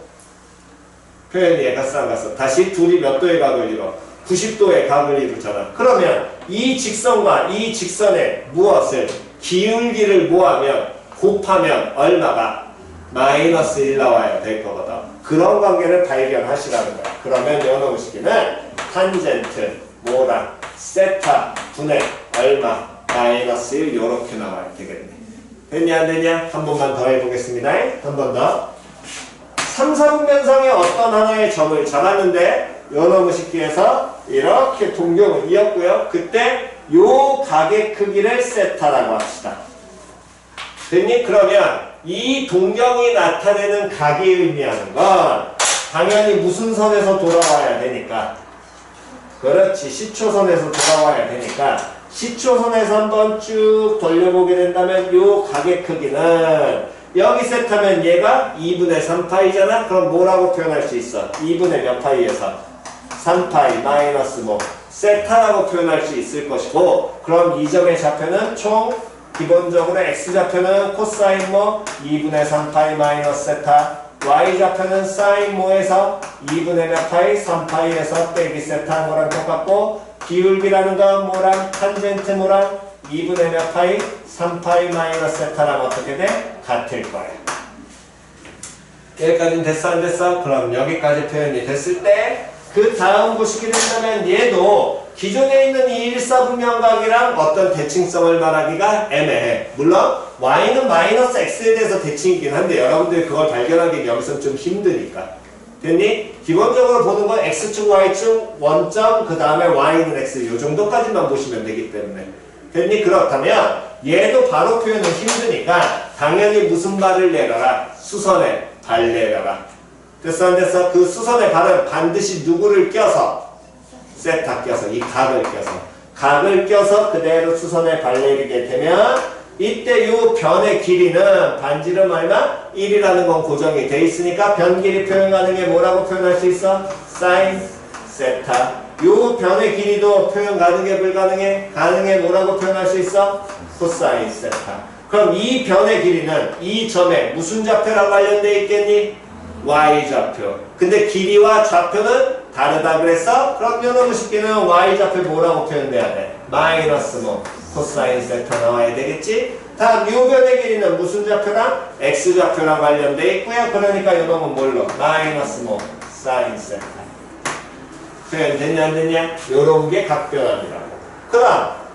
표현이 얘가 쌍갔어. 다시 둘이 몇 도의 각을 이뤄? 90도의 각을 이루잖아. 그러면 이 직선과 이 직선의 무엇을? 기울기를 모하면 곱하면 얼마가? 마이너스 1 나와야 될 거거든. 그런 관계를 발견하시라는 거야. 그러면 요 식기는 탄젠트 뭐라? 세타 분의 얼마? 마이너스 1 요렇게 나와야 되겠네. 됐냐 안 됐냐? 한 번만 더 해보겠습니다. 한 번 더. 3, 4분면상의 어떤 하나의 점을 잡았는데 요놈의 식기에서 이렇게 동경을 이었고요. 그때 요 각의 크기를 세타라고 합시다. 됐니? 그러면 이 동경이 나타내는 각이 의미하는 건 당연히 무슨 선에서 돌아와야 되니까, 그렇지, 시초선에서 돌아와야 되니까 시초선에서 한번 쭉 돌려보게 된다면 요 각의 크기는 여기 세타면 얘가 2분의 3파이잖아? 그럼 뭐라고 표현할 수 있어? 2분의 몇 파이에서? 3파이 마이너스 뭐 세타라고 표현할 수 있을 것이고, 그럼 이 점의 좌표는 총 기본적으로 x좌표는 코사인 뭐 2분의 3파이 마이너스 세타, y좌표는 사인 모에서 2분의 몇 파이 3파이에서 빼기 세타 뭐랑 똑같고, 기울기라는 건 뭐랑 탄젠트 뭐랑 2분의 몇 파이 3파이 마이너스 세타랑 어떻게 돼? 같을 거야. 여기까지는 됐어 안 됐어? 그럼 여기까지 표현이 됐을 때 그 다음 보시게 된다면 얘도 기존에 있는 이 1사분면각이랑 어떤 대칭성을 말하기가 애매해. 물론 y는 마이너스 x에 대해서 대칭이긴 한데 여러분들이 그걸 발견하기 여기서 좀 힘드니까. 됐니? 기본적으로 보는 건 x축 y축 원점 그 다음에 y는 x 요 정도까지만 보시면 되기 때문에. 됐니? 그렇다면 얘도 바로 표현은 힘드니까 당연히 무슨 발을 내려라? 수선의 발 내려라. 됐어 안 됐어? 그 수선의 발은 반드시 누구를 껴서? 세타 껴서, 이 각을 껴서 그대로 수선에 발 내리게 되면 이때 이 변의 길이는 반지름 얼마? 1이라는 건 고정이 돼 있으니까 변 길이 표현 가능해. 뭐라고 표현할 수 있어? 사인 세타. 이 변의 길이도 표현 가능해 불가능해? 가능해. 뭐라고 표현할 수 있어? 코사인 세타. 그럼 이 변의 길이는 이 점에 무슨 좌표랑 관련돼 있겠니? y좌표. 근데 길이와 좌표는 다르다 그랬어? 그럼 요놈의 식기는 y좌표 뭐라고 표현돼야 돼? 마이너스 뭐 코사인 세타 나와야 되겠지? 다음 요 변의 길이는 무슨 좌표랑? x좌표랑 관련돼 있고요. 그러니까 요놈은 뭘로? 마이너스 뭐 사인 세타. 표현 됐냐 안 됐냐? 요런 게 각변합니다.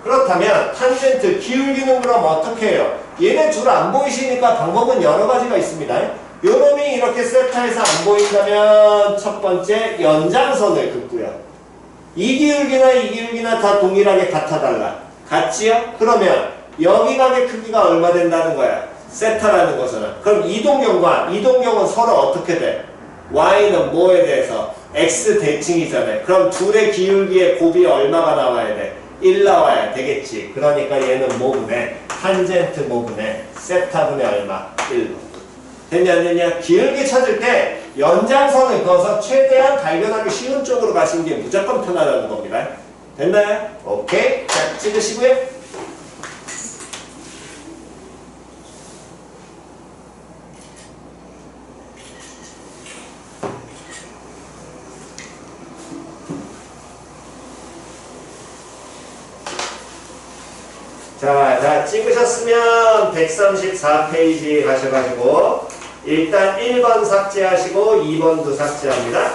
그렇다면 탄젠트 기울기는 그럼 어떻게 해요? 얘네 둘 안 보이시니까 방법은 여러 가지가 있습니다. 요놈이 이렇게 세타에서 안 보인다면 첫 번째 연장선을 긋고요. 이 기울기나 다 동일하게 같아달라. 같지요? 그러면 여기 각의 크기가 얼마 된다는 거야? 세타라는 거잖아. 그럼 이동경은 서로 어떻게 돼? y는 뭐에 대해서? x 대칭이잖아요. 그럼 둘의 기울기의 곱이 얼마가 나와야 돼? 1 나와야 되겠지. 그러니까 얘는 뭐분의? 탄젠트 뭐분의? 세타분의 얼마? 1. 됐냐 안 됐냐? 기울기 찾을 때 연장선을 그어서 최대한 발견하기 쉬운 쪽으로 가시는 게 무조건 편하다는 겁니다. 됐나요? 오케이. 자, 찍으시고요. 자, 찍으셨으면 134페이지 가셔가지고 일단 1번 삭제하시고 2번도 삭제합니다.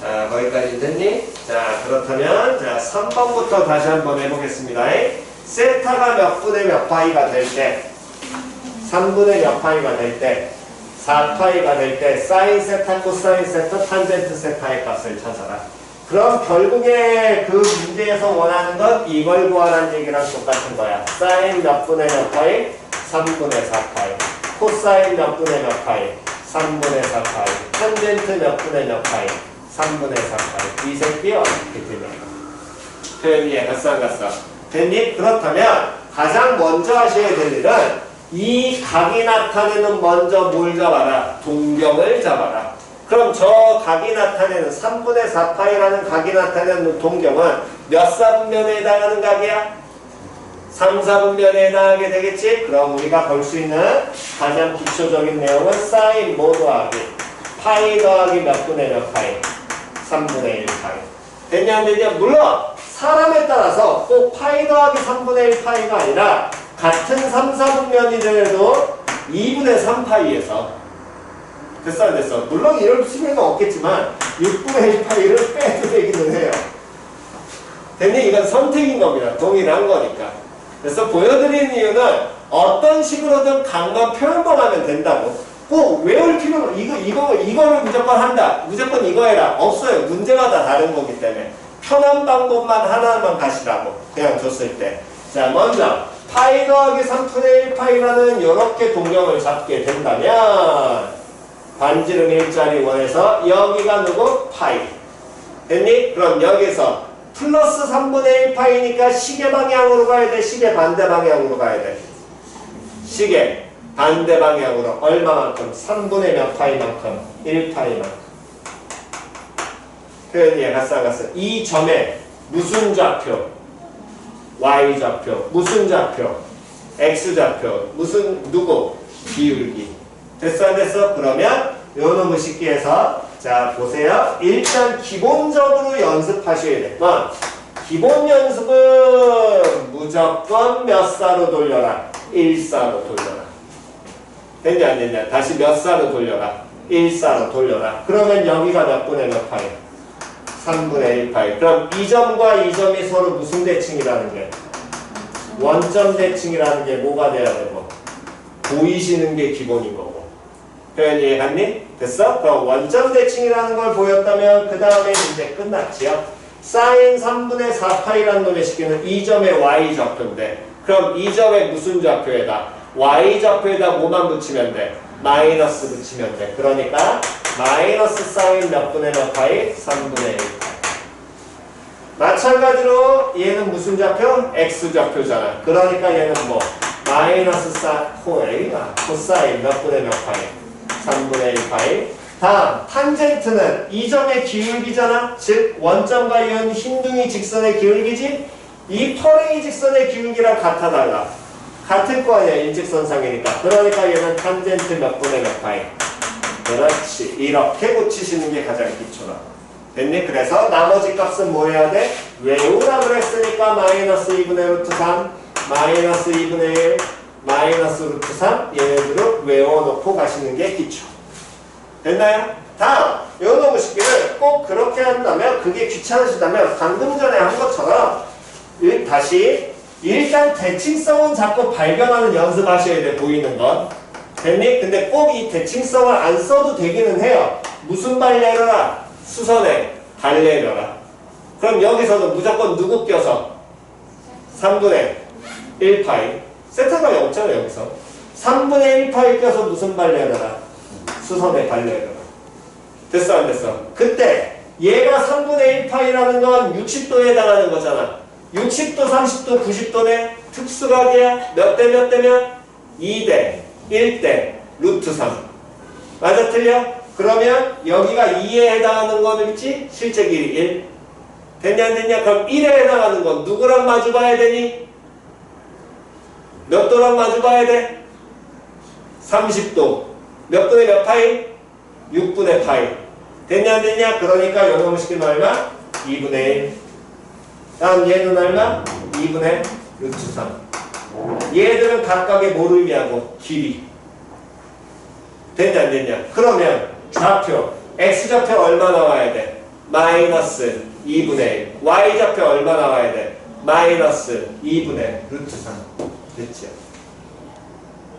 자, 거기까지 됐니? 자, 그렇다면 자 3번부터 다시 한번 해보겠습니다. 세타가 몇 분의 몇 파이가 될 때, 3분의 몇 파이가 될 때, 4파이가 될 때 사인 세타, 코사인 세타, 탄젠트 세타의 값을 찾아라. 그럼 결국에 그 문제에서 원하는 건 이걸 구하라는 얘기랑 똑같은 거야. 사인 몇 분의 몇 파이? 3분의 4파이. 코사인 몇 분의 몇 파이? 3분의 4파이. 탄젠트 몇 분의 몇 파이? 3분의 4파이. 이 새끼 어떻게 되냐? 표현이 갔어 안 갔어? 됐니? 그렇다면 가장 먼저 하셔야 될 일은 이 각이 나타내는 먼저 뭘 잡아라? 동경을 잡아라. 그럼 저 각이 나타내는 3분의 4파이라는 각이 나타내는 동경은 몇 사분면에 해당하는 각이야? 3, 4분면에 해당하게 되겠지? 그럼 우리가 볼 수 있는 가장 기초적인 내용은 사인 뭐 더하기 파이 더하기 몇 분의 몇 파이? 3분의 1 파이. 됐냐 안 됐냐? 물론 사람에 따라서 꼭 파이 더하기 3분의 1 파이가 아니라 같은 3, 4분면이더라도 2분의 3파이에서 됐어 안 됐어? 물론 이럴 수는 없겠지만 6분의 1파이를 빼도 되기는 해요. 근데 이건 선택인 겁니다. 동일한 거니까. 그래서 보여드리는 이유는 어떤 식으로든 강만 표현만 하면 된다고. 꼭 외울 필요는 이거를 무조건 한다. 무조건 이거 해라. 없어요. 문제마다 다른 거기 때문에. 편한 방법만 하나만 가시라고. 그냥 줬을 때. 자, 먼저 파이 더하기 3분의 1 파이라는 이렇게 동경을 잡게 된다면 반지름 일자리 원에서 여기가 누구? 파이. 됐니? 그럼 여기서 플러스 3분의 1 파이니까 시계 방향으로 가야 돼? 시계 반대 방향으로 가야 돼? 시계 반대 방향으로 얼마만큼? 3분의 몇 파이만큼? 1 파이만큼. 표현이 같이 안 갔어? 이 점에 무슨 좌표? Y 좌표. 무슨 좌표? X 좌표. 무슨 누구? 기울기. 됐어 안 됐어? 그러면 요놈의 식기에서 자 보세요. 일단 기본적으로 연습하셔야 될 건 기본 연습은 무조건 몇 사로 돌려라? 1사로 돌려라. 됐냐 안 됐냐? 다시 몇 사로 돌려라? 1사로 돌려라. 그러면 여기가 몇 분의 몇 파이? 3분의 1 파이. 그럼 이 점과 이 점이 서로 무슨 대칭이라는 게? 원점 대칭이라는 게 뭐가 돼야 되고? 보이시는 게 기본인 거고. 표현 이해갔니? 됐어? 그럼 원점 대칭이라는 걸 보였다면 그 다음에 이제 끝났지요? 사인 3분의 4파이라는 놈의 식기는 이 점의 y 좌표인데 그럼 이 점의 무슨 좌표에다? y 좌표에다 뭐만 붙이면 돼? 마이너스 붙이면 돼. 그러니까 마이너스 사인 몇 분의 몇 파이? 3분의 1 파이. 마찬가지로 얘는 무슨 좌표? x 좌표잖아. 그러니까 얘는 뭐? 마이너스 코사인 몇 분의 몇 파이? 3분의 1 파이. 다음 탄젠트는 이 점의 기울기잖아. 즉 원점과 이은 흰둥이 직선의 기울기지. 이 퍼레이 직선의 기울기랑 같아 달라. 같을 거 아니야. 일직선상이니까. 그러니까 얘는 탄젠트 몇 분의 몇 파이. 그렇지. 이렇게 고치시는 게 가장 기초라. 됐니? 그래서 나머지 값은 뭐 해야 돼? 외우라 그랬으니까 마이너스 2분의 루트 3 마이너스 2분의 1 마이너스 루트 3 얘네들을 외워놓고 가시는 게 기초. 됐나요? 다음 요놈의 식기를 꼭 그렇게 한다면 그게 귀찮으시다면 방금 전에 한 것처럼 다시 일단 대칭성은 자꾸 발견하는 연습하셔야 돼. 보이는 건 됐니? 근데 꼭 이 대칭성을 안 써도 되기는 해요. 무슨 발 내려라? 수선에 발 내려라. 그럼 여기서는 무조건 누구 껴서? 3분의 1 파이 세타가 없잖아요. 여기서 3분의 1 파이 껴서 무슨 발 내려라? 수선에 발 내려라. 됐어 안 됐어? 그때 얘가 3분의 1 파이라는 건 60도에 해당하는 거잖아. 60도, 30도, 90도네. 특수각이야. 몇 대 몇 대면? 2대 1대 루트 3. 맞아 틀려? 그러면 여기가 2에 해당하는 건 있지? 실제 길이 1. 됐냐 안 됐냐? 그럼 1에 해당하는 건 누구랑 마주 봐야 되니? 몇 도랑 마주 봐야 돼? 30도. 몇 분의 몇 파이? 6분의 파이. 됐냐 안 됐냐? 그러니까 요놈의 식기는 얼마? 2분의 1. 다음 얘는 얼마? 2분의 루트 3. 얘들은 각각의 뭐를 의미하고? 길이. 됐냐 안 됐냐? 그러면 좌표 x좌표 얼마 나와야 돼? 마이너스 2분의 1. y좌표 얼마 나와야 돼? 마이너스 2분의 루트 3. 됐죠?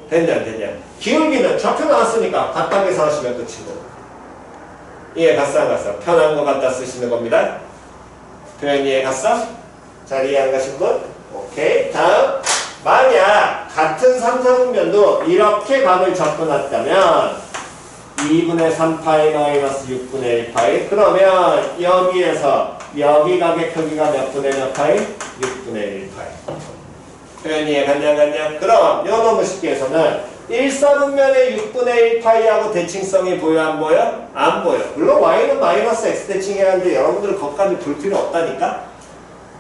됐냐 안 됐냐? 기울기는 좌표 나왔으니까 각각에서 하시면 끝이고. 이해 갔어 안 갔어? 편한 거 갖다 쓰시는 겁니다. 표현 이해 갔어? 잘 이해 안 가신 분? 오케이. 다음 만약 같은 삼성면도 이렇게 각을 접근했다면 2분의 3파이 마이너스 6분의 1파이 그러면 여기에서 여기 각의 크기가 몇 분의 몇 파이? 6분의 1파이. 표현 이해 갔냐 안 갔냐? 그럼 요놈의 식기에서는 1사분면의 6분의 1파이하고 대칭성이 보여 안 보여? 안 보여. 물론 y는 마이너스 x 대칭해야 하는데 여러분들은 거기까지 볼 필요 없다니까?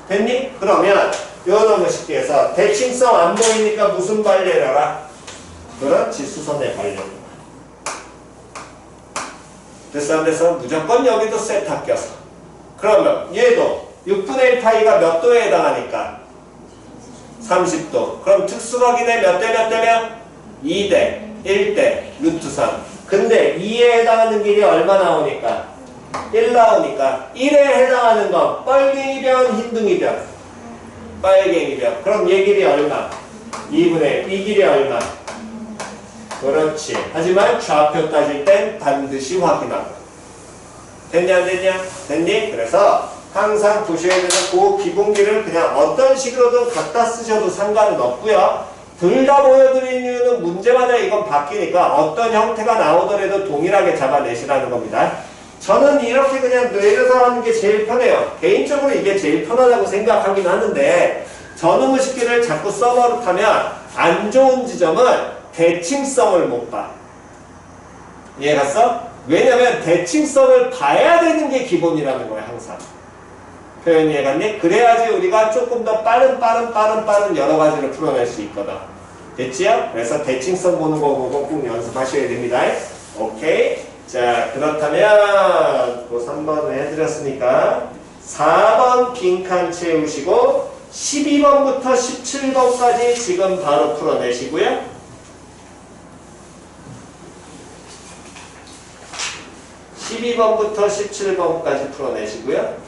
됐니? 그러면 요놈의 식기에서 대칭성 안 보이니까 무슨 발 내려라? 그렇지. 수선의 발 내려라. 됐어 안 됐어? 무조건 여기도 세타 껴서. 그러면 얘도 6분의 1파이가 몇 도에 해당하니까? 30도. 그럼 특수각이네. 몇 대 몇 대면? 2대 1대 루트 3. 근데 2에 해당하는 길이 얼마 나오니까? 1 나오니까 1에 해당하는 건 뻘갱이변, 흰둥이변. 빨갱이변. 그럼 얘 길이 얼마? 2분의 1. 이 길이 얼마? 그렇지. 하지만 좌표 따질 땐 반드시 확인하고. 됐냐 안 됐냐? 됐니? 그래서 항상 보셔야 되는 그 기본기를 그냥 어떤 식으로든 갖다 쓰셔도 상관은 없고요. 둘 다 보여드리는 이유는 문제마다 이건 바뀌니까 어떤 형태가 나오더라도 동일하게 잡아내시라는 겁니다. 저는 이렇게 그냥 내려서 하는 게 제일 편해요. 개인적으로 이게 제일 편하다고 생각하긴 하는데 전음의 식기를 자꾸 써버릇하면 안 좋은 지점은 대칭성을 못 봐. 이해 갔어? 왜냐면 대칭성을 봐야 되는 게 기본이라는 거야 항상. 표현 이해갔니? 그래야지 우리가 조금 더 빠른 여러 가지를 풀어낼 수 있거든. 됐지요? 그래서 대칭성 보는 거 보고 꼭 연습하셔야 됩니다. 오케이? 자, 그렇다면 그 3번을 해드렸으니까 4번 빈칸 채우시고 12번부터 17번까지 지금 바로 풀어내시고요. 12번부터 17번까지 풀어내시고요.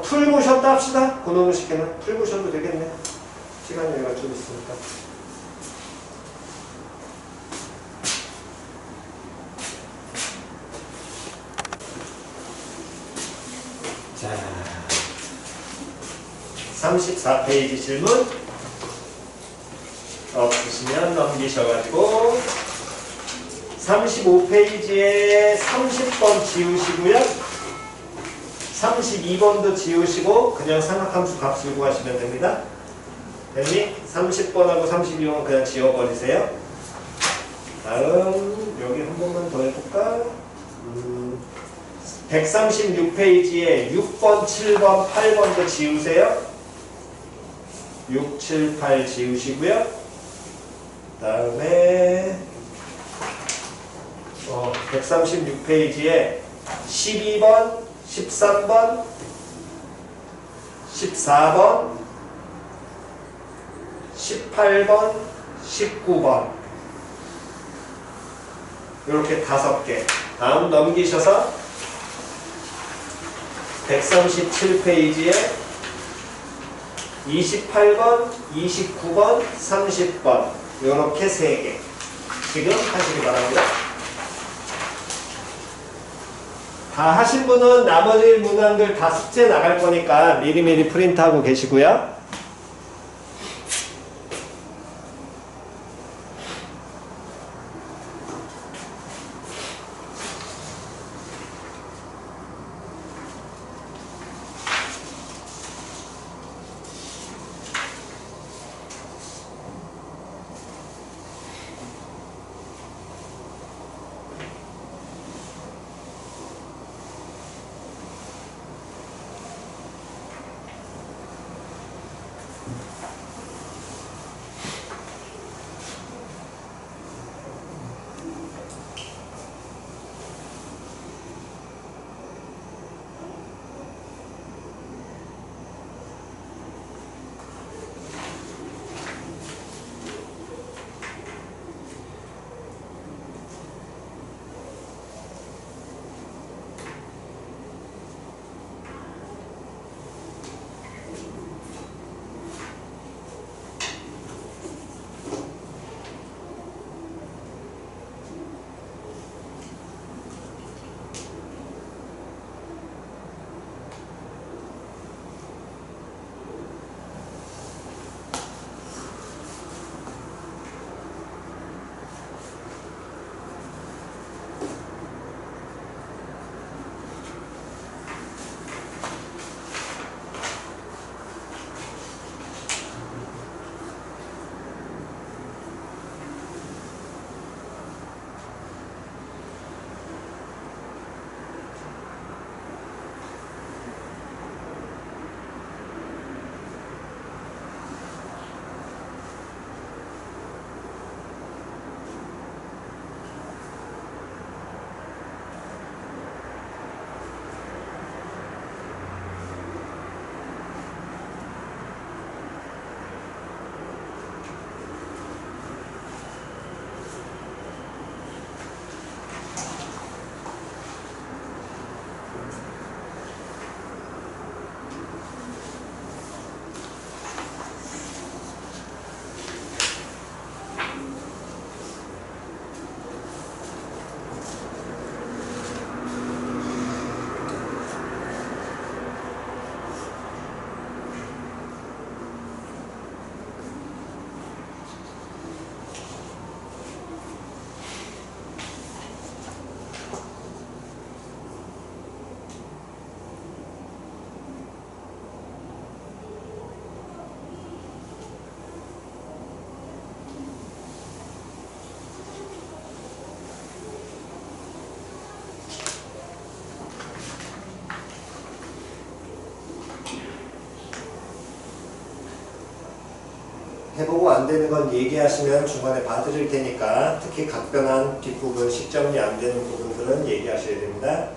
풀고 쉬었다 합시다. 그놈의 식기는 풀고 쉬어도 되겠네. 시간이 여기가 좀 있으니까. 자, 34페이지 질문 없으시면 넘기셔가지고 35페이지에 30번 지우시고요. 32번도 지우시고 그냥 삼각함수 값 들고 가시면 됩니다. 됐니? 30번하고 32번 그냥 지워버리세요. 다음 여기 한 번만 더 해볼까? 136페이지에 6번, 7번, 8번도 지우세요. 6, 7, 8 지우시고요. 다음에 136페이지에 12번, 13번, 14번, 18번, 19번 이렇게 5개. 다음 넘기셔서 137페이지에 28번, 29번, 30번 이렇게 3개 지금 하시기 바랍니다. 다 하신 분은 나머지 문항들 다 숙제 나갈 거니까 미리미리 프린트하고 계시고요. 해보고 안 되는 건 얘기하시면 중간에 봐드릴 테니까 특히 각변한 뒷부분, 시점이 안 되는 부분들은 얘기하셔야 됩니다.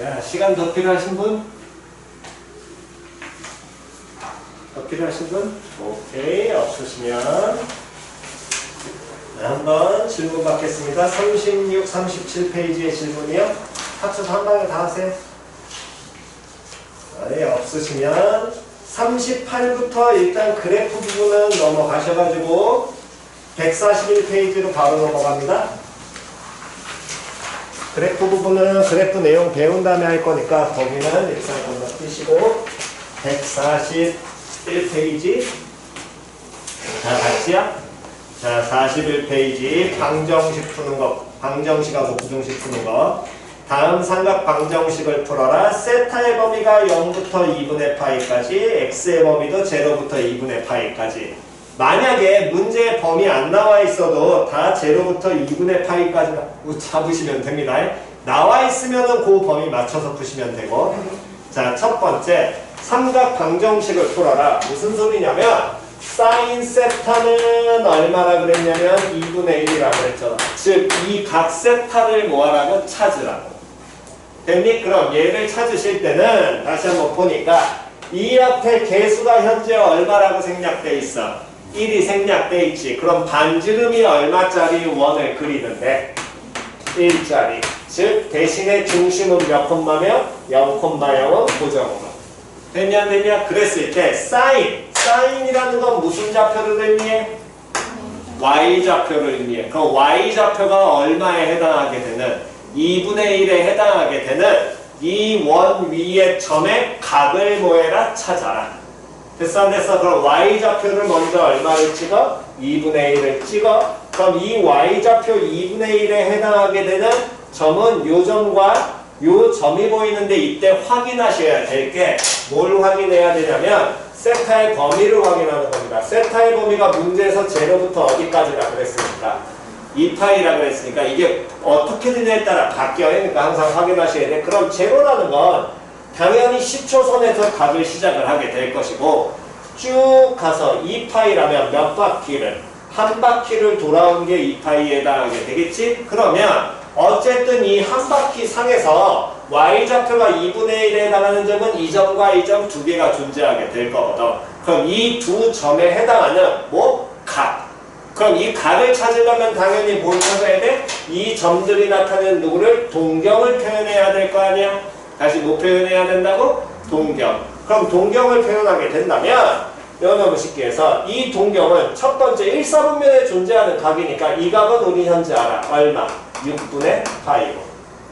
자, 시간 더 필요하신 분? 더 필요하신 분? 오케이, 없으시면 한번 질문 받겠습니다. 36, 37페이지의 질문이요. 합쳐서 한 방에 다 하세요. 네, 없으시면 38부터 일단 그래프 부분은 넘어가셔가지고 141페이지로 바로 넘어갑니다. 그래프 부분은 그래프 내용 배운 다음에 할 거니까 거기는 일단 건너뛰시고 141페이지 다 같이요? 자, 41페이지 방정식 푸는 거, 방정식하고 부정식 푸는 거. 다음 삼각 방정식을 풀어라. 세타의 범위가 0부터 2분의 파이까지, x의 범위도 0부터 2분의 파이까지. 만약에 문제에 범위 안 나와 있어도 다 0부터 2분의 파이까지 잡으시면 됩니다. 나와 있으면은 그 범위 맞춰서 푸시면 되고. 자, 첫 번째 삼각 방정식을 풀어라. 무슨 소리냐면 사인 세타는 얼마라 그랬냐면 2분의 1이라고 그랬죠. 즉 이 각 세타를 뭐하라고? 찾으라고. 됐니? 그럼 얘를 찾으실 때는 다시 한번 보니까 이 앞에 개수가 현재 얼마라고 생략돼 있어? 1이 생략돼 있지. 그럼 반지름이 얼마짜리 원을 그리는데 1짜리. 즉 대신에 중심은 몇 콤마며 0,0은 고정으로. 됐냐 안 됐냐? 그랬을 때 사인이라는 건 무슨 좌표를 의미해? y좌표를 의미해. 그럼 y좌표가 얼마에 해당하게 되는? 2분의 1에 해당하게 되는 이 원 위의 점의 각을 뭐해라? 찾아라. 됐어 안 됐어? 그럼 y좌표를 먼저 얼마를 찍어? 2분의 1을 찍어. 그럼 이 y좌표 2분의 1에 해당하게 되는 점은 요 점과 요 점이 보이는데 이때 확인하셔야 될 게 뭘 확인해야 되냐면 세타의 범위를 확인하는 겁니다. 세타의 범위가 문제에서 0부터 어디까지라 그랬습니까? 2파이라 그랬으니까 이게 어떻게 되냐에 따라 바뀌어요. 그러니까 항상 확인하셔야 돼. 그럼 0라는 건 당연히 10초선에서 각을 시작을 하게 될 것이고 쭉 가서 2파이라면 몇 바퀴를? 한 바퀴를 돌아온 게 2파이에 해당하게 되겠지? 그러면 어쨌든 이 한 바퀴 상에서 y좌표가 2분의 1에 해당하는 점은 이 점과 이 점 두 개가 존재하게 될 거거든. 그럼 이 두 점에 해당하는 각. 그럼 이 각을 찾으려면 당연히 뭘 찾아야 돼? 이 점들이 나타내는 누구를? 동경을 표현해야 될 거 아니야? 다시 뭐 표현해야 된다고? 동경. 그럼 동경을 표현하게 된다면 너무 쉽게 해서 이 동경은 첫 번째 1사분면에 존재하는 각이니까 이 각은 우리 현재 알아. 얼마? 6분의 파이고.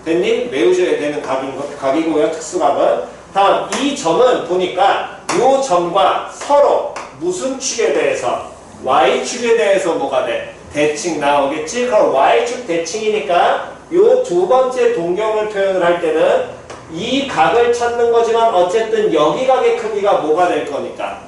됐니? 외우셔야 되는 각이고요. 특수각은. 다음 이 점은 보니까 이 점과 서로 무슨 축에 대해서? y축에 대해서 뭐가 돼? 대칭 나오겠지? 그럼 y축 대칭이니까 이 두 번째 동경을 표현을 할 때는 이 각을 찾는 거지만 어쨌든 여기 각의 크기가 뭐가 될 거니까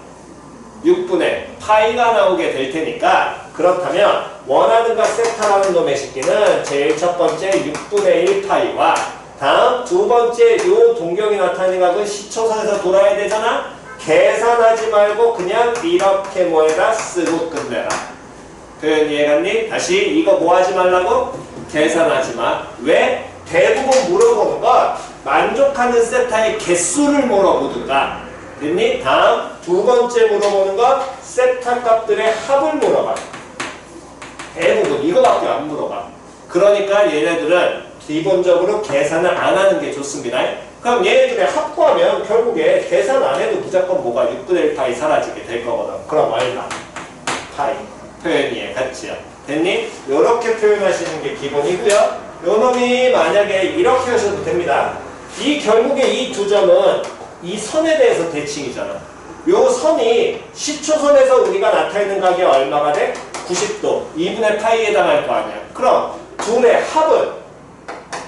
6분의 파이가 나오게 될 테니까 그렇다면 원하는 각 세타라는 놈의 식기는 제일 첫 번째 6분의 1 파이와 다음 두 번째 요 동경이 나타나는 각은 시초선에서 돌아야 되잖아? 계산하지 말고 그냥 이렇게 뭐해라? 쓰고 끝내라. 표현 이해갔니? 다시 이거 뭐 하지 말라고? 계산하지 마. 왜? 대부분 물어보는 건 만족하는 세타의 개수를 물어보든가. 됐니? 다음 두 번째 물어보는 건 세타 값들의 합을 물어봐. 대부분 이거밖에 안 물어봐. 그러니까 얘네들은 기본적으로 계산을 안 하는 게 좋습니다. 그럼 얘네들의 합구하면 결국에 계산 안 해도 무조건 뭐가 6분의 1 파이 사라지게 될 거거든. 그럼 얼마? 파이. 표현이에 같이요. 됐니? 이렇게 표현하시는 게 기본이고요. 요 놈이 만약에 이렇게 하셔도 됩니다. 이 결국에 이 두 점은 이 선에 대해서 대칭이잖아. 요 선이 시초선에서 우리가 나타내는 각이 얼마가 돼? 90도. 2분의 파이에 해당할 거 아니야. 그럼 둘의 합은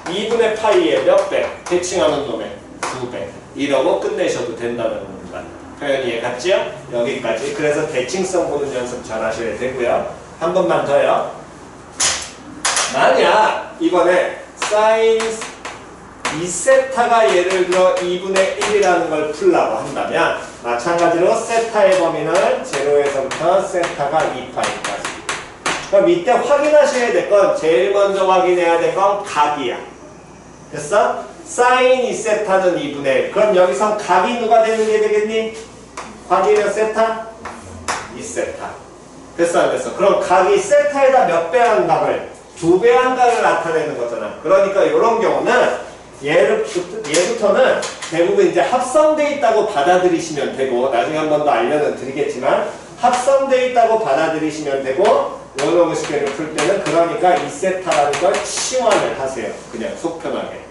2분의 파이에 몇 배? 대칭하는 놈의 2배. 이러고 끝내셔도 된다는 겁니다. 표현 이해 갔지요? 여기까지. 그래서 대칭성 보는 연습 잘 하셔야 되고요. 한 번만 더요. 만약 이번에 사인 2세타가 예를 들어 2분의 1이라는 걸 풀라고 한다면 마찬가지로 세타의 범위는 0에서부터 세타가 2파이까지. 그럼 이때 확인하셔야 될 건 제일 먼저 확인해야 될 건 각이야. 됐어? 사인 2세타는 2분의 1. 그럼 여기서 각이 누가 되는 게 되겠니? 각이 몇 세타? 2세타. 됐어 안 됐어? 그럼 각이 세타에다 몇 배 한 각을? 2배 한 각을 나타내는 거잖아. 그러니까 이런 경우는 얘부터는 대부분 이제 합성되어 있다고 받아들이시면 되고, 나중에 한 번 더 알려는 드리겠지만 합성되어 있다고 받아들이시면 되고, 원어브 식계를 풀 때는 그러니까 2세타라는 걸 치환을 하세요. 그냥 속 편하게.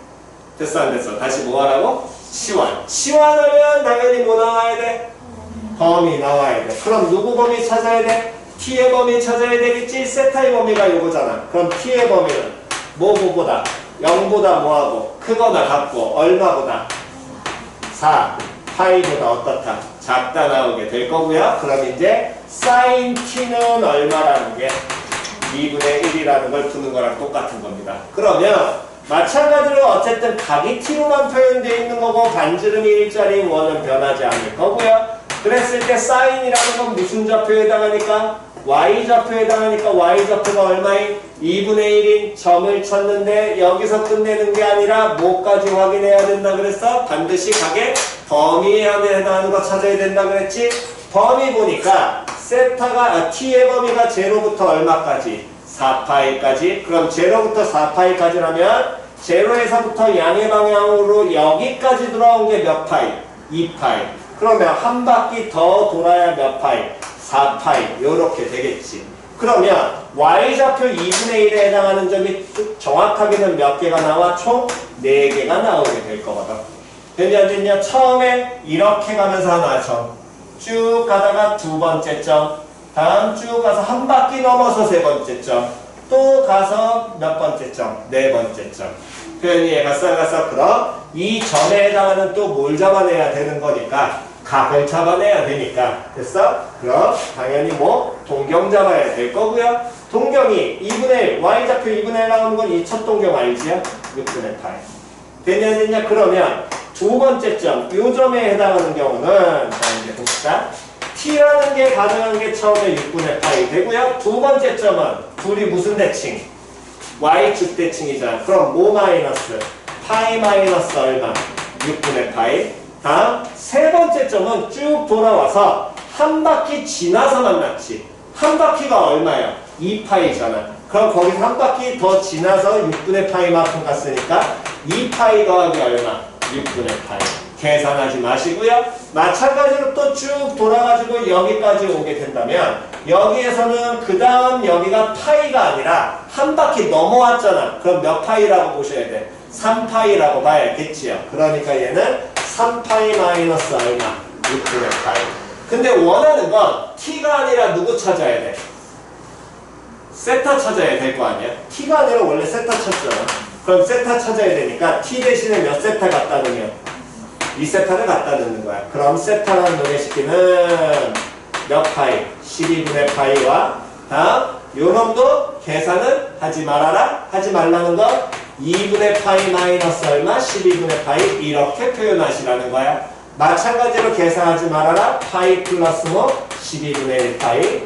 됐어 안 됐어? 다시 뭐 하라고? 치환. 치환하면 당연히 뭐 나와야 돼? 범위 나와야 돼. 그럼 누구 범위 찾아야 돼? t의 범위 찾아야 되겠지? 세타의 범위가 요거잖아. 그럼 t의 범위는 뭐보다? 0보다 뭐하고? 크거나 같고 얼마보다? 4. 파이보다 어떻다? 작다 나오게 될 거고요. 그럼 이제 sin t는 얼마라는 게 2분의 1이라는 걸 푸는 거랑 똑같은 겁니다. 그러면 마찬가지로 어쨌든 각이 t로만 표현되어 있는 거고 반지름이 일자리 원은 변하지 않을 거고요. 그랬을 때 사인이라는 건 무슨 좌표에 해당하니까? y좌표에 해당하니까 y좌표가 얼마인? 2분의 1인 점을 찾는데 여기서 끝내는 게 아니라 뭐까지 확인해야 된다 그랬어? 반드시 각의 범위에 해당하는 거 찾아야 된다 그랬지? 범위 보니까 세타가 t의 범위가 0부터 얼마까지? 4파이까지. 그럼 0부터 4파이까지라면 0에서부터 양의 방향으로 여기까지 돌아온 게 몇 파이? 2파이. 그러면 한 바퀴 더 돌아야 몇 파이? 4파이. 요렇게 되겠지. 그러면 y좌표 2분의 1에 해당하는 점이 정확하게는 몇 개가 나와? 총 4개가 나오게 될 거거든. 됐냐 안 됐냐? 처음에 이렇게 가면서 하나 쭉 가다가 두 번째 점, 다음 쭉 가서 한 바퀴 넘어서 세 번째 점, 또 가서 몇 번째 점? 네 번째 점. 표현이 갔어. 그럼 이 점에 해당하는 또 뭘 잡아내야 되는 거니까 각을 잡아내야 되니까. 됐어? 그럼 당연히 뭐 동경 잡아야 될 거고요. 동경이 2분의 1, y좌표 2분의 1 나오는 건 이 첫 동경 알지요? 6분의 8. 됐냐? 그러면 두 번째 점, 이 점에 해당하는 경우는 자 이제 봅시다. t라는 게 가능한 게 처음에 6분의 8이 되고요. 두 번째 점은 둘이 무슨 대칭? y축 대칭이잖아. 그럼 뭐 마이너스? 파이 마이너스 얼마? 6분의 파이. 다음 세 번째 점은 쭉 돌아와서 한 바퀴 지나서 만났지. 한 바퀴가 얼마야? 2파이잖아. 그럼 거기서 한 바퀴 더 지나서 6분의 파이만큼 갔으니까 2파이 더하기 얼마? 6분의 파이. 계산하지 마시고요. 마찬가지로 또 쭉 돌아가지고 여기까지 오게 된다면 여기에서는 그 다음 여기가 파이가 아니라 한 바퀴 넘어왔잖아. 그럼 몇 파이라고 보셔야 돼? 3파이라고 봐야겠지요. 그러니까 얘는 3파이 마이너스 얼마? 6분의 파이. 근데 원하는 건 t가 아니라 누구 찾아야 돼? 세타 찾아야 될 거 아니야? t가 아니라 원래 세타 찾잖아. 그럼 세타 찾아야 되니까 t 대신에 몇 세타 갖다 놓으면 2세타를 갖다 넣는 거야. 그럼 세타라는 노래식기는 몇 파이? 12분의 파이와 다음 요놈도 계산은 하지 말아라. 하지 말라는 건 2분의 파이 마이너스 얼마? 12분의 파이 이렇게 표현하시라는 거야. 마찬가지로 계산하지 말아라. 파이 플러스 뭐? 12분의 1 파이.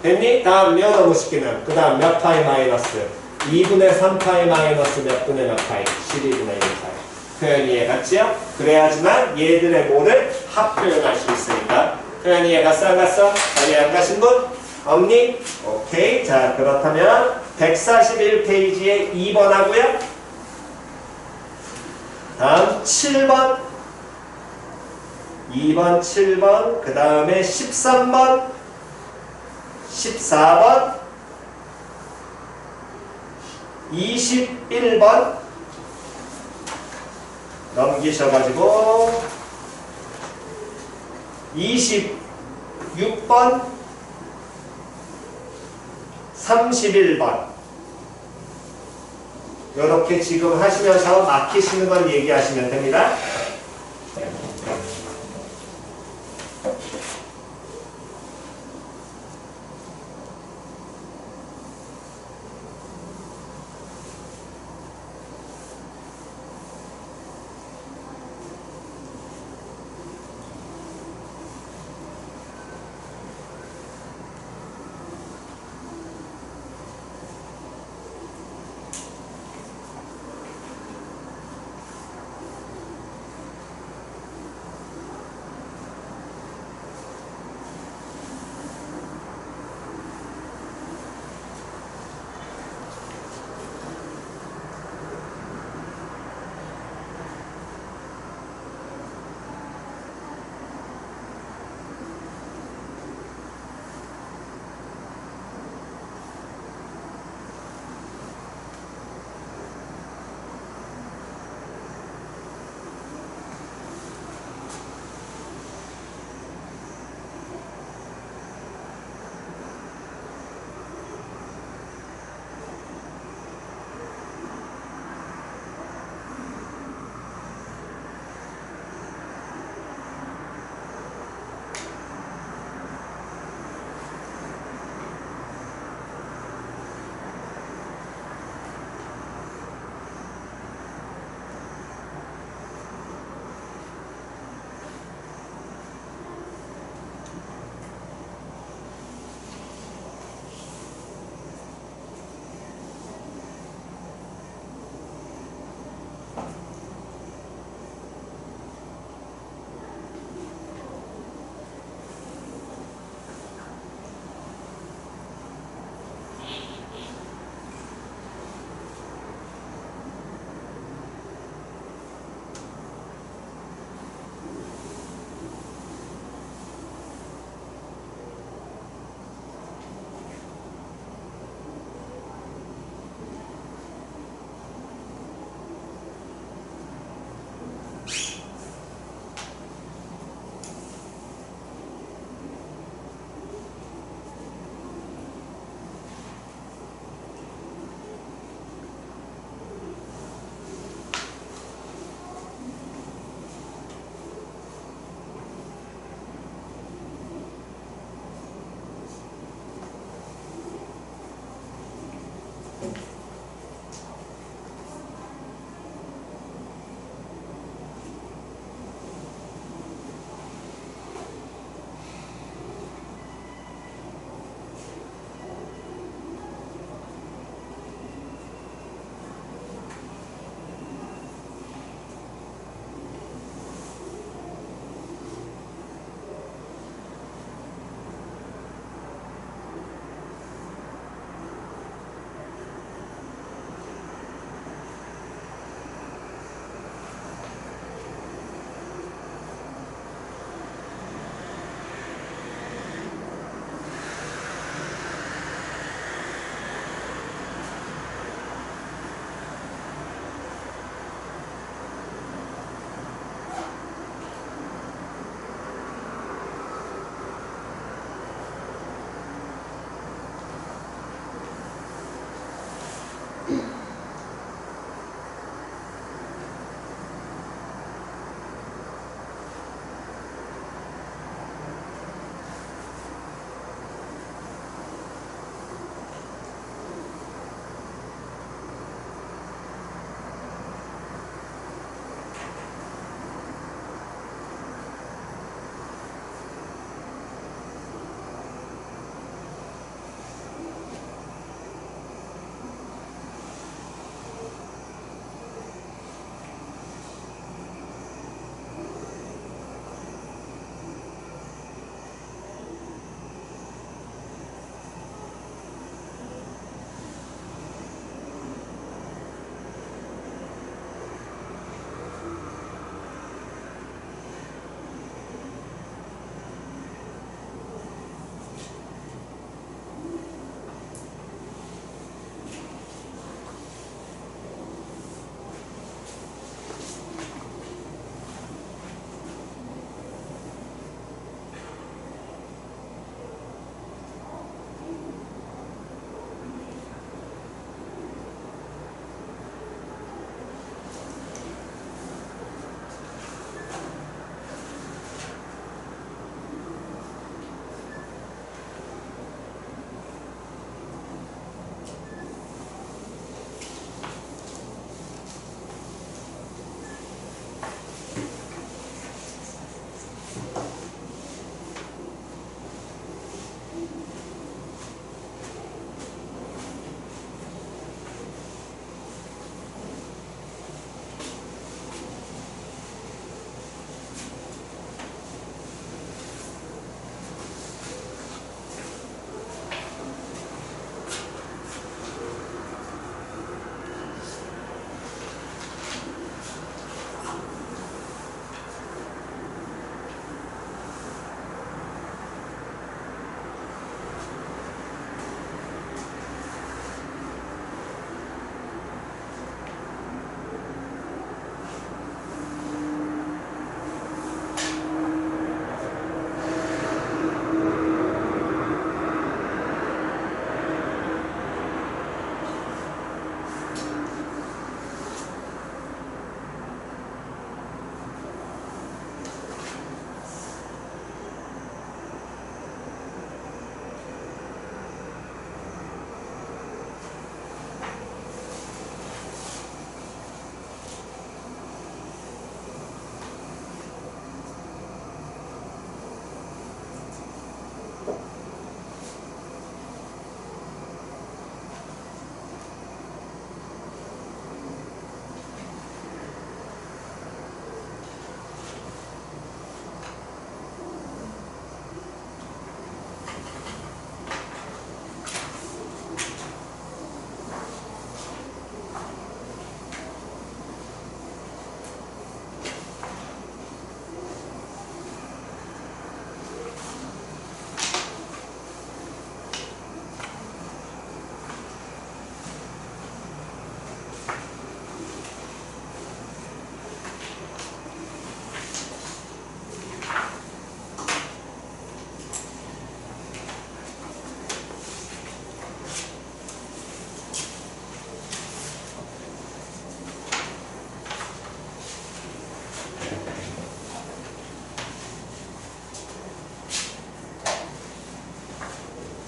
됐니? 다음 몇 넘으시키면 그 다음 몇 파이 마이너스? 2분의 3파이 마이너스 몇 분의 몇 파이? 12분의 1 파이. 표현이 이해갔지요? 그래야지만 얘들의 뭐를 합 표현할 수 있으니까. 표현이 이해갔어? 안 갔어? 잘 이해 안 가신 분? 없니? 오케이. 자, 그렇다면 141페이지에 2번 하고요. 다음 7번. 2번, 7번. 그 다음에 13번. 14번. 21번. 넘기셔가지고 26번 31번 이렇게 지금 하시면서 막히시는 건 얘기하시면 됩니다.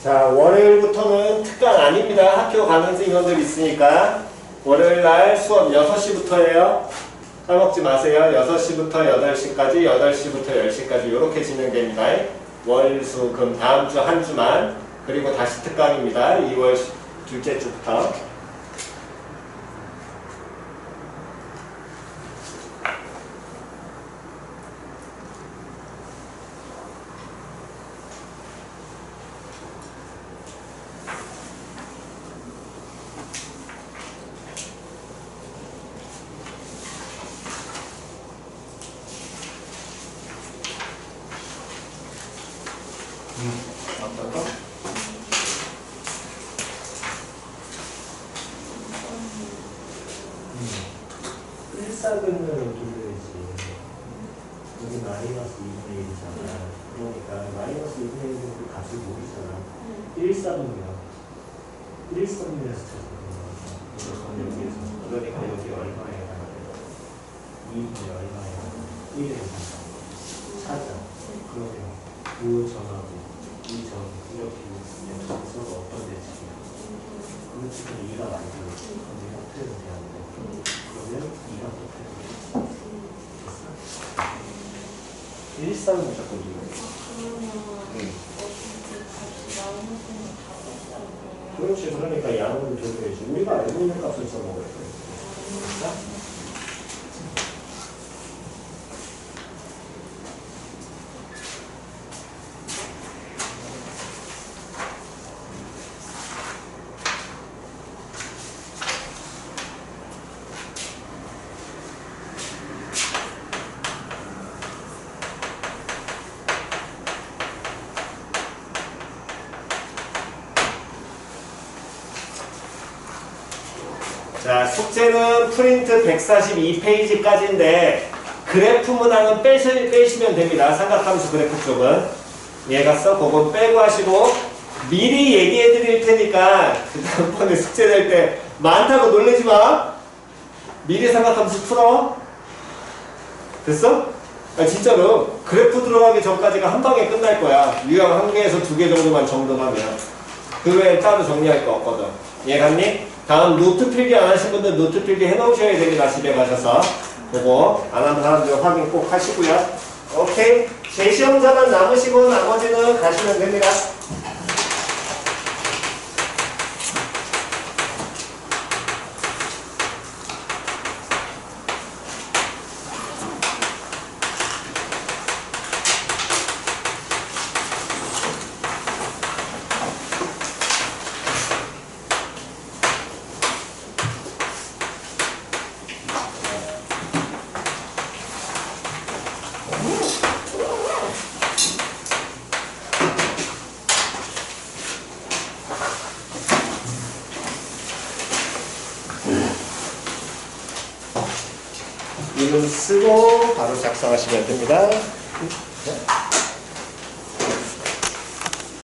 자, 월요일부터는 특강 아닙니다. 학교 가는 인원들 있으니까. 월요일날 수업 6시부터예요. 까먹지 마세요. 6시부터 8시까지, 8시부터 10시까지 이렇게 진행됩니다. 월, 수, 금 다음 주 한 주만. 그리고 다시 특강입니다. 2월 둘째 주부터. 어떤 거? 일사근으로 돌려야지. 여기 마이너스 2분의 1이잖아. 그러니까 마이너스 2분의 1은 그 값을 모르잖아. 1사분이야. 1사분이라서 찾아보는 여기에서. 그러니까 여기 얼마에 해당하냐. 2분의 얼마에 해당하냐. 1에 찾아. 그러면 5 전하고 2전 이렇게 서로 어떤 대칭이야. 그 지금 2가 만들고 그럼 얘가 표현이 돼야 돼. 그러면 2가 또 표현이 돼. 됐어? 1쌍은 무조건 2가 있어. 그렇지. 그러니까 양을 돌려야지. 우리가 알고 있는 값을 써먹어야 돼. 됐어? 자, 숙제는 프린트 142페이지까지인데 그래프 문항은 빼시면 됩니다. 삼각함수 그래프 쪽은. 이해갔어? 그건 빼고 하시고 미리 얘기해 드릴 테니까 그 다음번에 숙제 낼 때 많다고 놀라지 마. 미리 삼각함수 풀어. 됐어? 아니, 진짜로 그래프 들어가기 전까지가 한 방에 끝날 거야. 유형 1개에서 2개 정도만 정돈하면. 그 외에 따로 정리할 거 없거든. 이해갔니? 다음 노트 필기 안 하신 분들 노트 필기 해놓으셔야 됩니다. 집에 가셔서. 그거 안 하는 사람들 확인 꼭 하시고요. 오케이. 재시험자만 남으시고 나머지는 가시면 됩니다. 이름 쓰고 바로 작성하시면 됩니다.